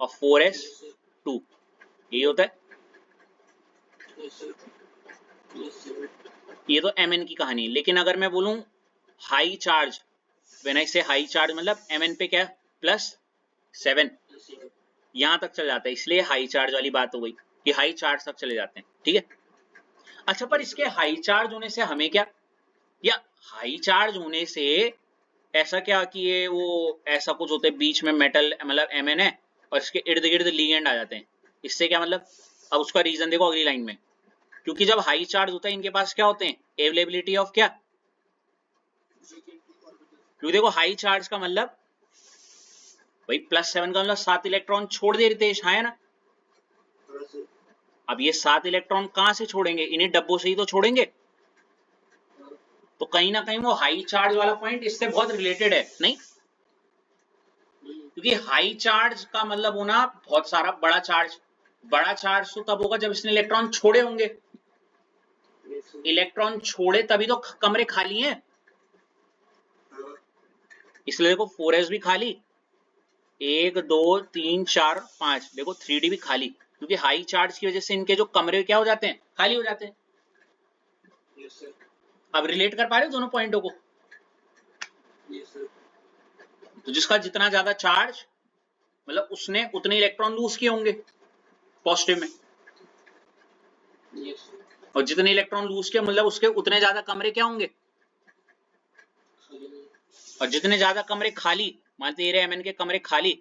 और 4s 2, यही होता है। ये तो Mn की कहानी है। लेकिन अगर मैं बोलूं हाई चार्ज, व्हेन आई से हाई चार्ज मतलब Mn पे क्या +7, यहां तक चल जाता है, इसलिए हाई चार्ज वाली बात हो गई कि हाई चार्ज तक चले जाते हैं। ठीक है, अच्छा पर इसके हाई चार्ज होने से हमें क्या, या हाई चार्ज होने से ऐसा क्या कि ये वो ऐसा कुछ होता है बीच में मेटल मतलब Mn है और इसके इर्द गिर्द लिगेंड आ जाते हैं, इससे क्या मतलब। अब उसका रीजन देखो अगली लाइन में, क्योंकि जब हाई चार्ज होता है इनके पास क्या होते हैं अवेलेबिलिटी ऑफ क्या, क्योंकि देखो हाई चार्ज का मतलब भाई +7 का मतलब 7 इलेक्ट्रॉन छोड़ दे रितेश, हाँ है ना। अब ये 7 इलेक्ट्रॉन कहां से छोड़ेंगे, इन्हीं डब्बों से ही तो छोड़ेंगे, तो कहीं ना कहीं वो हाई चार्ज वाला पॉइंट इससे बहुत रिलेटेड है नहीं, क्योंकि हाई चार्ज का मतलब होना बहुत सारा बड़ा चार्ज। बड़ा चार्ज तो तब होगा जब इसने इलेक्ट्रॉन छोड़े होंगे, इलेक्ट्रॉन छोड़े तभी तो कमरे खाली हैं, इसलिए देखो 4s भी खाली, 1 2 3 4 5, देखो 3d भी खाली, क्योंकि हाई चार्ज की वजह से इनके जो कमरे क्या हो जाते हैं खाली हो जाते हैं। अब रिलेट कर पा रहे हो दोनों पॉइंटों को। तो जिसका जितना ज्यादा चार्ज मतलब उसने उतने इलेक्ट्रॉन लूज किए होंगे पॉजिटिव में, और जितने इलेक्ट्रॉन लूज किए मतलब उसके उतने ज्यादा कमरे क्या होंगे, और जितने ज्यादा कमरे खाली, मानते ये रहे Mn के कमरे खाली,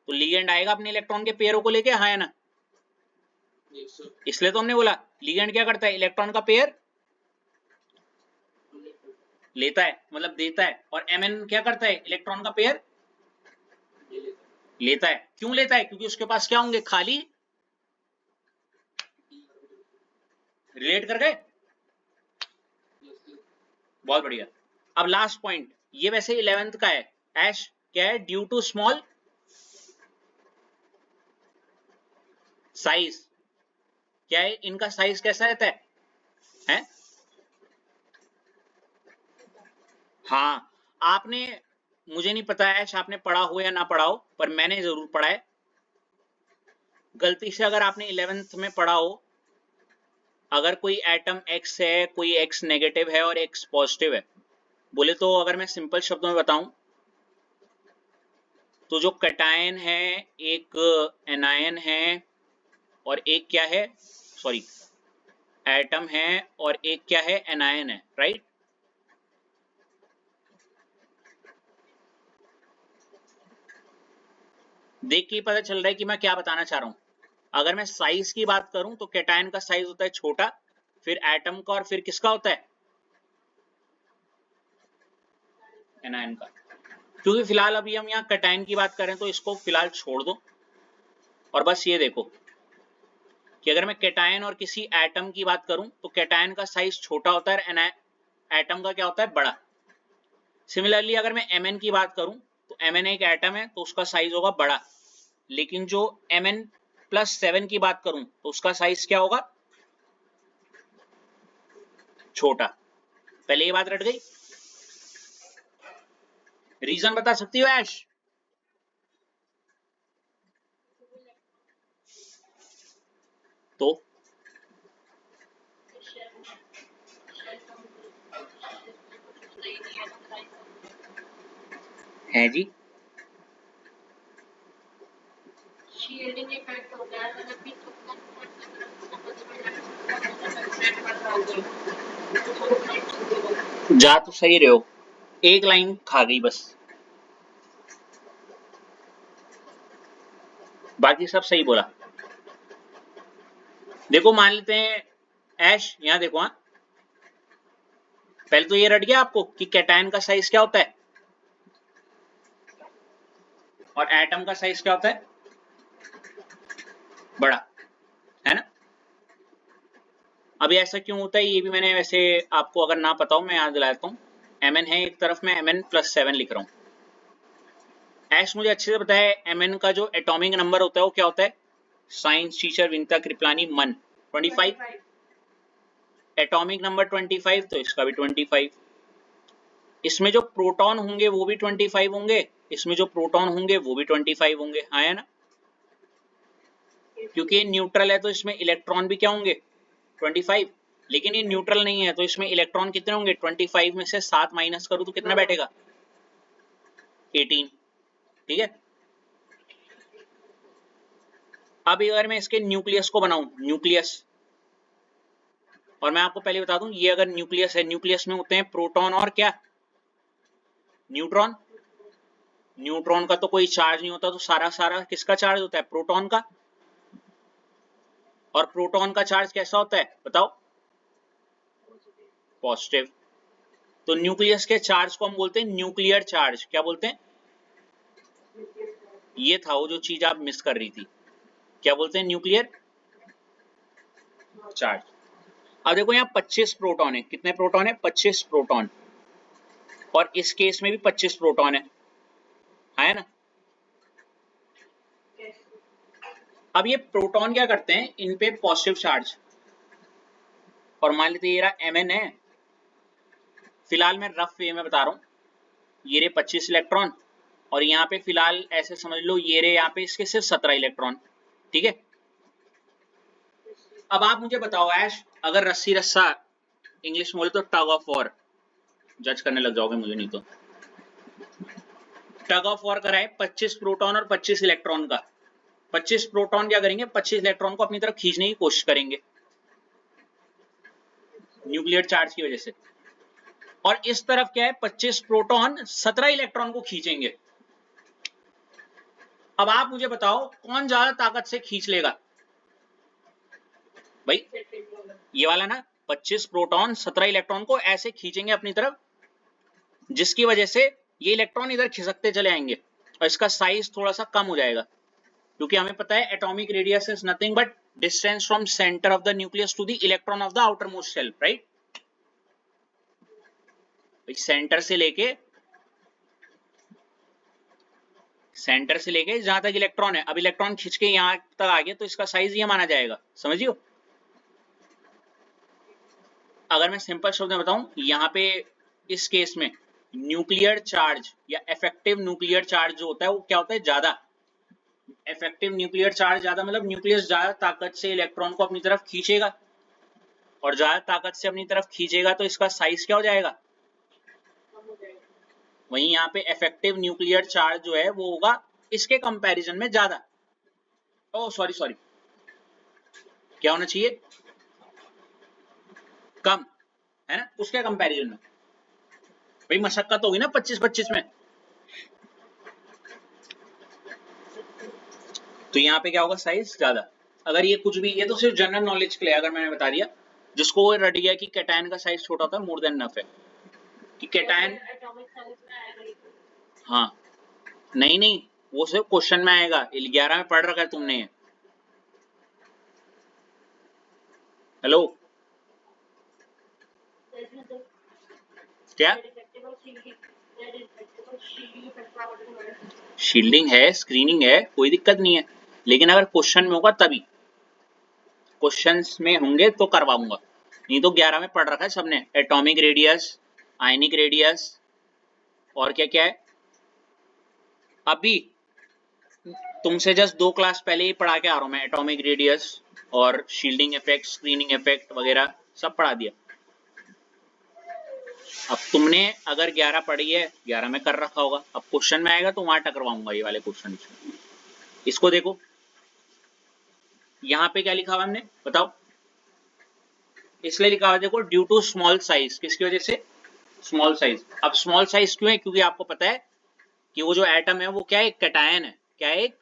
तो लिगेंड आएगा अपने इलेक्ट्रॉन के पेयरों को लेके, हाँ है ना। इसलिए तो हमने बोला लिगेंड क्या करता है इलेक्ट्रॉन का पेयर लेता है मतलब देता है, और Mn क्या करता है इलेक्ट्रॉन का पेयर लेता है। क्यों लेता है, क्योंकि उसके पास क्या होंगे खाली, रिलेट कर गए, बहुत बढ़िया। अब लास्ट पॉइंट, ये वैसे 11th का है ऐश, क्या है ड्यू टू स्मॉल साइज, क्या है इनका साइज कैसा रहता है? हाँ आपने, मुझे नहीं पता ऐश आपने पढ़ा हो या ना पढ़ा हो, पर मैंने जरूर पढ़ा है। गलती से अगर आपने 11th में पढ़ा हो, अगर कोई एटम X है, कोई X नेगेटिव है और X पॉजिटिव है, बोले तो अगर मैं सिंपल शब्दों में बताऊं तो जो कैटायन है एक एनायन है और एक क्या है, सॉरी एटम है और एक क्या है एनायन है, राइट। देख के ही पता चल रहा है कि मैं क्या बताना चाह रहा हूं। अगर मैं साइज की बात करूं तो कैटायन का साइज होता है छोटा, फिर एटम का, और फिर किसका होता है एनायन का। क्योंकि फिलहाल अभी हम यहाँ कैटायन की बात करें तो इसको फिलहाल छोड़ दो, और बस ये देखो कि अगर मैं कैटायन और किसी एटम की बात करूं तो कैटायन का साइज छोटा होता है, एटम का क्या होता है बड़ा। सिमिलरली अगर मैं Mn की बात करूं तो Mn एक एटम है तो उसका साइज होगा बड़ा, लेकिन जो Mn+7 की बात करूं तो उसका साइज क्या होगा छोटा। पहले ये बात रट गई, रीजन बता सकती हो ऐश? तो है जी, शील्डिंग इफेक्ट होता है मतलब कि जा तो सही रहे हो, एक लाइन खा गई बस, बाकी सब सही बोला। देखो मान लेते हैं ऐश, यहां देखो, हाँ पहले तो ये रट गया आपको कि कैटायन का साइज क्या होता है और एटम का साइज क्या होता है बड़ा, है ना। अभी ऐसा क्यों होता है ये भी मैंने वैसे आपको अगर ना पता हो मैं याद दिला देता हूँ। Mn है एक तरफ, मैं Mn+7 लिख रहा हूँ, ऐश मुझे अच्छे से पता है एमएन का जो एटॉमिक नंबर होता है वो क्या होता है? साइंस टीचर विनीता कृपलानी मन 25, एटॉमिक नंबर 25, तो इसका भी 25। इसमें जो प्रोटॉन होंगे वो भी 25 होंगे, इसमें जो प्रोटॉन होंगे वो भी 25 होंगे, हाँ है ना? क्योंकि ये न्यूट्रल है तो इसमें इलेक्ट्रॉन भी क्या होंगे? 25। लेकिन ये न्यूट्रल नहीं है तो इसमें इलेक्ट्रॉन कितने होंगे? 25 में से 7 माइनस करूं तो कितना बैठेगा? 18। ठीक है। अब अगर मैं इसके न्यूक्लियस को बनाऊं, न्यूक्लियस, और मैं आपको पहले बता दूं ये अगर न्यूक्लियस है, न्यूक्लियस में होते हैं प्रोटॉन और क्या? न्यूट्रॉन। न्यूट्रॉन का तो कोई चार्ज नहीं होता, तो सारा सारा किसका चार्ज होता है? प्रोटॉन का। और प्रोटॉन का चार्ज कैसा होता है बताओ? पॉजिटिव। तो न्यूक्लियस के चार्ज को हम बोलते हैं न्यूक्लियर चार्ज। क्या बोलते हैं? ये था वो जो चीज आप मिस कर रही थी, क्या बोलते हैं? Nuclear charge. अब देखो यहाँ 25 प्रोटॉन है। कितने प्रोटॉन है? 25 प्रोटॉन। और इस केस में भी 25 प्रोटॉन है ना? अब ये प्रोटॉन क्या करते हैं? इन पे पॉजिटिव चार्ज, और मान लेते ये रहा Mn है, फिलहाल मैं रफ वे में बता रहा हूँ, ये रे 25 इलेक्ट्रॉन, और यहाँ पे फिलहाल ऐसे समझ लो ये रे यहाँ पे इसके सिर्फ 17 इलेक्ट्रॉन। ठीक है। अब आप मुझे बताओ ऐश, अगर रस्सी रस्सा इंग्लिश में बोले तो टग ऑफ वॉर, जज करने लग जाओगे मुझे नहीं तो, टग ऑफ वॉर कराए 25 प्रोटॉन और 25 इलेक्ट्रॉन का, 25 प्रोटॉन क्या करेंगे? 25 इलेक्ट्रॉन को अपनी तरफ खींचने की कोशिश करेंगे न्यूक्लियर चार्ज की वजह से, और इस तरफ क्या है? 25 प्रोटॉन 17 इलेक्ट्रॉन को खींचेंगे। अब आप मुझे बताओ कौन ज्यादा ताकत से खींच लेगा भाई? ये वाला ना, 25 प्रोटॉन 17 इलेक्ट्रॉन को ऐसे खींचेंगे अपनी तरफ, जिसकी वजह से ये इलेक्ट्रॉन इधर खिसकते चले आएंगे और इसका साइज थोड़ा सा कम हो जाएगा, क्योंकि हमें पता है atomic radius is nothing but distance from centre of the nucleus to the electron of the outermost shell, right? Centre से लेके जहां तक इलेक्ट्रॉन है, अब इलेक्ट्रॉन खींच के यहां तक आ गया तो इसका साइज ये माना जाएगा, समझियो? अगर मैं सिंपल शब्द में बताऊं, यहाँ पे इस केस में न्यूक्लियर चार्ज या इफेक्टिव न्यूक्लियर चार्ज जो होता है वो क्या होता है? ज्यादा। इफेक्टिव न्यूक्लियर चार्ज ज्यादा मतलब न्यूक्लियस ज्यादा ताकत से इलेक्ट्रॉन को अपनी तरफ खींचेगा, और ज्यादा ताकत से अपनी तरफ खींचेगा तो इसका साइज क्या हो जाएगा? वहीं यहाँ पे इफेक्टिव न्यूक्लियर चार्ज जो है वो होगा इसके कंपैरिजन में ज्यादा। ओ सॉरी, क्या होना चाहिए? कम, है ना? उसके कंपैरिजन में भाई मशक्कत होगी ना 25-25 में, तो यहाँ पे क्या होगा? साइज ज्यादा। अगर ये कुछ भी, ये तो सिर्फ जनरल नॉलेज के लिए अगर मैंने बता दिया, जिसको रट गया कि कैटायन का साइज छोटा होता है, मोर देन इनफ है कि कैटायन। हाँ, नहीं, वो सिर्फ क्वेश्चन में आएगा, 11 में पढ़ रखा है तुमने। हेलो, क्या? शील्डिंग है, स्क्रीनिंग है, कोई दिक्कत नहीं है, लेकिन अगर क्वेश्चन में होगा तभी, क्वेश्चंस में होंगे तो करवाऊंगा, नहीं तो 11 में पढ़ रखा है सबने, एटॉमिक रेडियस, आयनिक रेडियस, और क्या क्या है। अभी तुमसे जस्ट 2 क्लास पहले ही पढ़ा के आ रहा हूं मैं, एटॉमिक रेडियस और शील्डिंग इफेक्ट, स्क्रीनिंग इफेक्ट वगैरह सब पढ़ा दिया। अब तुमने अगर 11 पढ़ी है, 11 में कर रखा होगा, अब क्वेश्चन में आएगा तो वहां टकरवाऊंगा ये वाले क्वेश्चन। इसको देखो, यहाँ पे क्या लिखा हुआ हमने बताओ? इसलिए लिखा हुआ देखो, ड्यू टू स्मॉल साइज। किसकी वजह से? Small size. अब स्मॉल साइज क्यों है? क्योंकि आपको पता है कि वो जो एटम है वो क्या है? एक कैटायन है। क्या है? एक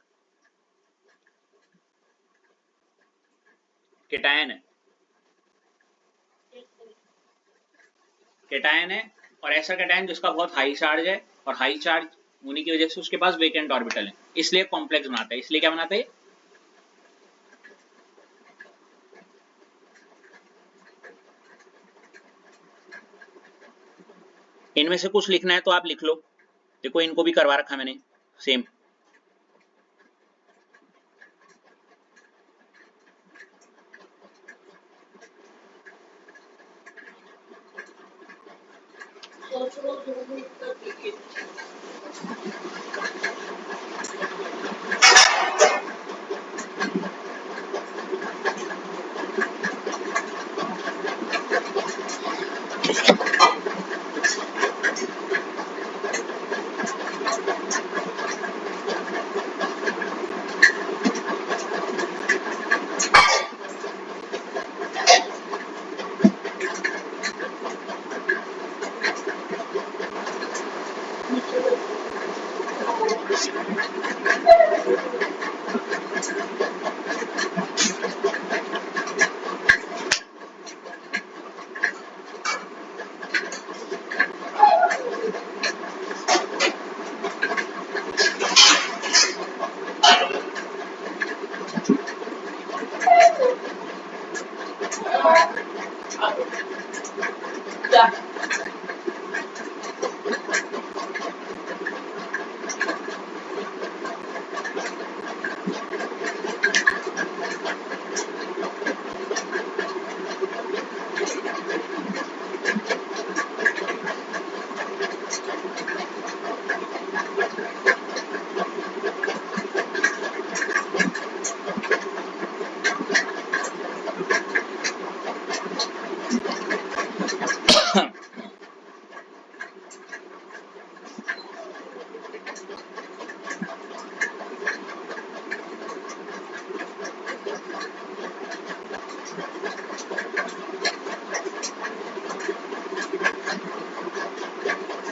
कैटायन है। कैटायन है, और ऐसा कैटायन जिसका बहुत हाई चार्ज है, और हाई चार्ज होने की वजह से उसके पास वेकेंट ऑर्बिटल है, इसलिए कॉम्प्लेक्स बनाता है। इसलिए क्या बनाता है? इनमें से कुछ लिखना है तो आप लिख लो, देखो इनको भी करवा रखा मैंने। सेम।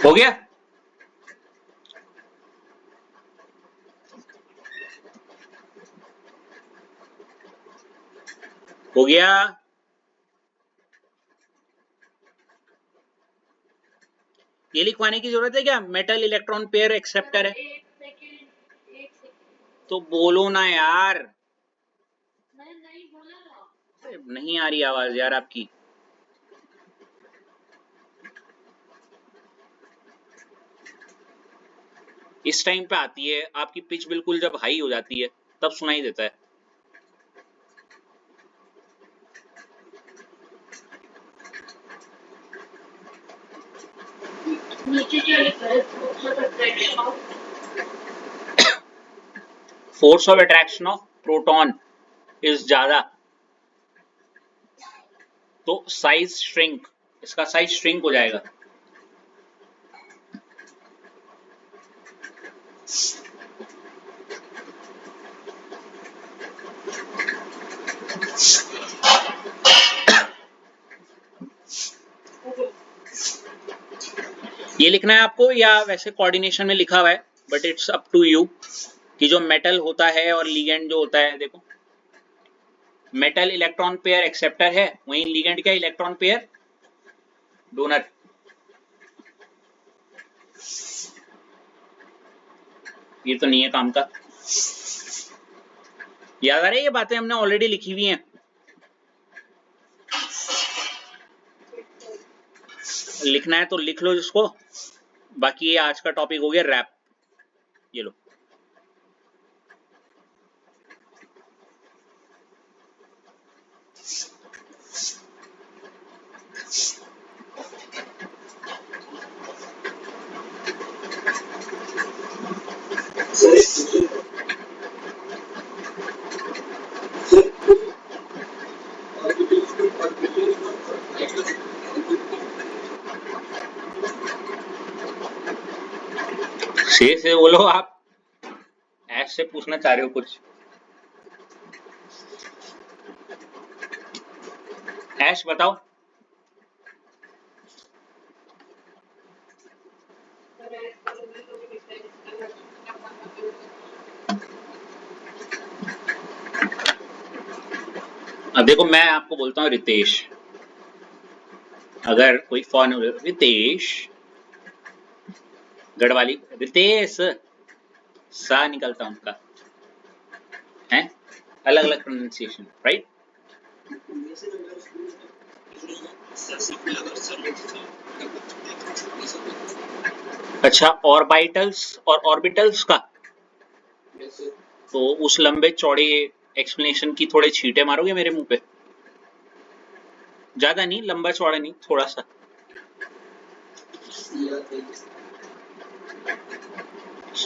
हो गया? हो गया? ये लिखवाने की जरूरत है क्या? मेटल इलेक्ट्रॉन पेयर एक्सेप्टर है तो बोलो ना यार। नहीं आ रही आवाज यार आपकी। इस टाइम पे आती है आपकी पिच, बिल्कुल जब हाई हो जाती है तब सुनाई देता है। नीचे क्या लिखा है? Force of attraction of proton is ज्यादा तो साइज श्रिंक, इसका साइज श्रिंक हो जाएगा। ये लिखना है आपको या वैसे कोऑर्डिनेशन में लिखा हुआ है, but it's up to you कि जो मेटल होता है और लिगेंड जो होता है, देखो मेटल इलेक्ट्रॉन पेयर एक्सेप्टर है, वहीं लिगेंड क्या इलेक्ट्रॉन पेयर डोनर। ये तो नहीं है काम का। याद आ रही है, ये बातें हमने ऑलरेडी लिखी हुई हैं। लिखना है तो लिख लो जिसको। बाकी ये आज का टॉपिक हो गया रैप। ये लो। से बोलो आप। ऐश से पूछना चाह रहे हो कुछ? ऐश बताओ। अब देखो मैं आपको बोलता हूँ रितेश, अगर कोई फॉरन रितेश गढ़वाली रितेश सा निकलता उनका है, अलग अलग प्रोनाउंसिएशन, राइट? अच्छा, ऑर्बिटल्स और ऑर्बिटल्स का Yes, sir. तो उस लंबे चौड़े एक्सप्लेनेशन की थोड़े छींटे मारोगे मेरे मुंह पे? ज्यादा नहीं, लंबा चौड़ा नहीं, थोड़ा सा। Yeah, thank you.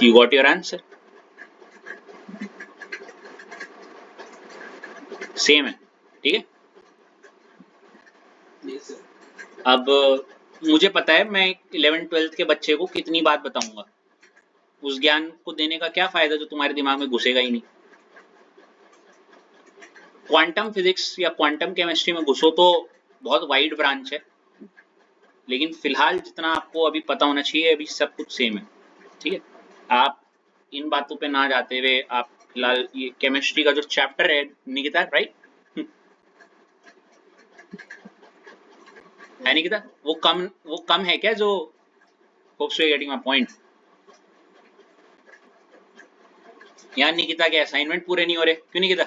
You got your answer? Same है, ठीक है। Yes, sir. अब मुझे पता है मैं 11th-12th के बच्चे को कितनी बात बताऊंगा, उस ज्ञान को देने का क्या फायदा जो तुम्हारे दिमाग में घुसेगा ही नहीं। क्वांटम फिजिक्स या क्वांटम केमिस्ट्री में घुसो तो बहुत वाइड ब्रांच है, लेकिन फिलहाल जितना आपको अभी पता होना चाहिए अभी सब कुछ सेम है, ठीक है। आप इन बातों पे ना जाते हुए आप फिलहाल ये केमिस्ट्री का जो चैप्टर है, निकिता, राइट है निकिता, वो कम है क्या? जो hopes you getting my point. यार निकिता के असाइनमेंट पूरे नहीं हो रहे क्यों निकिता?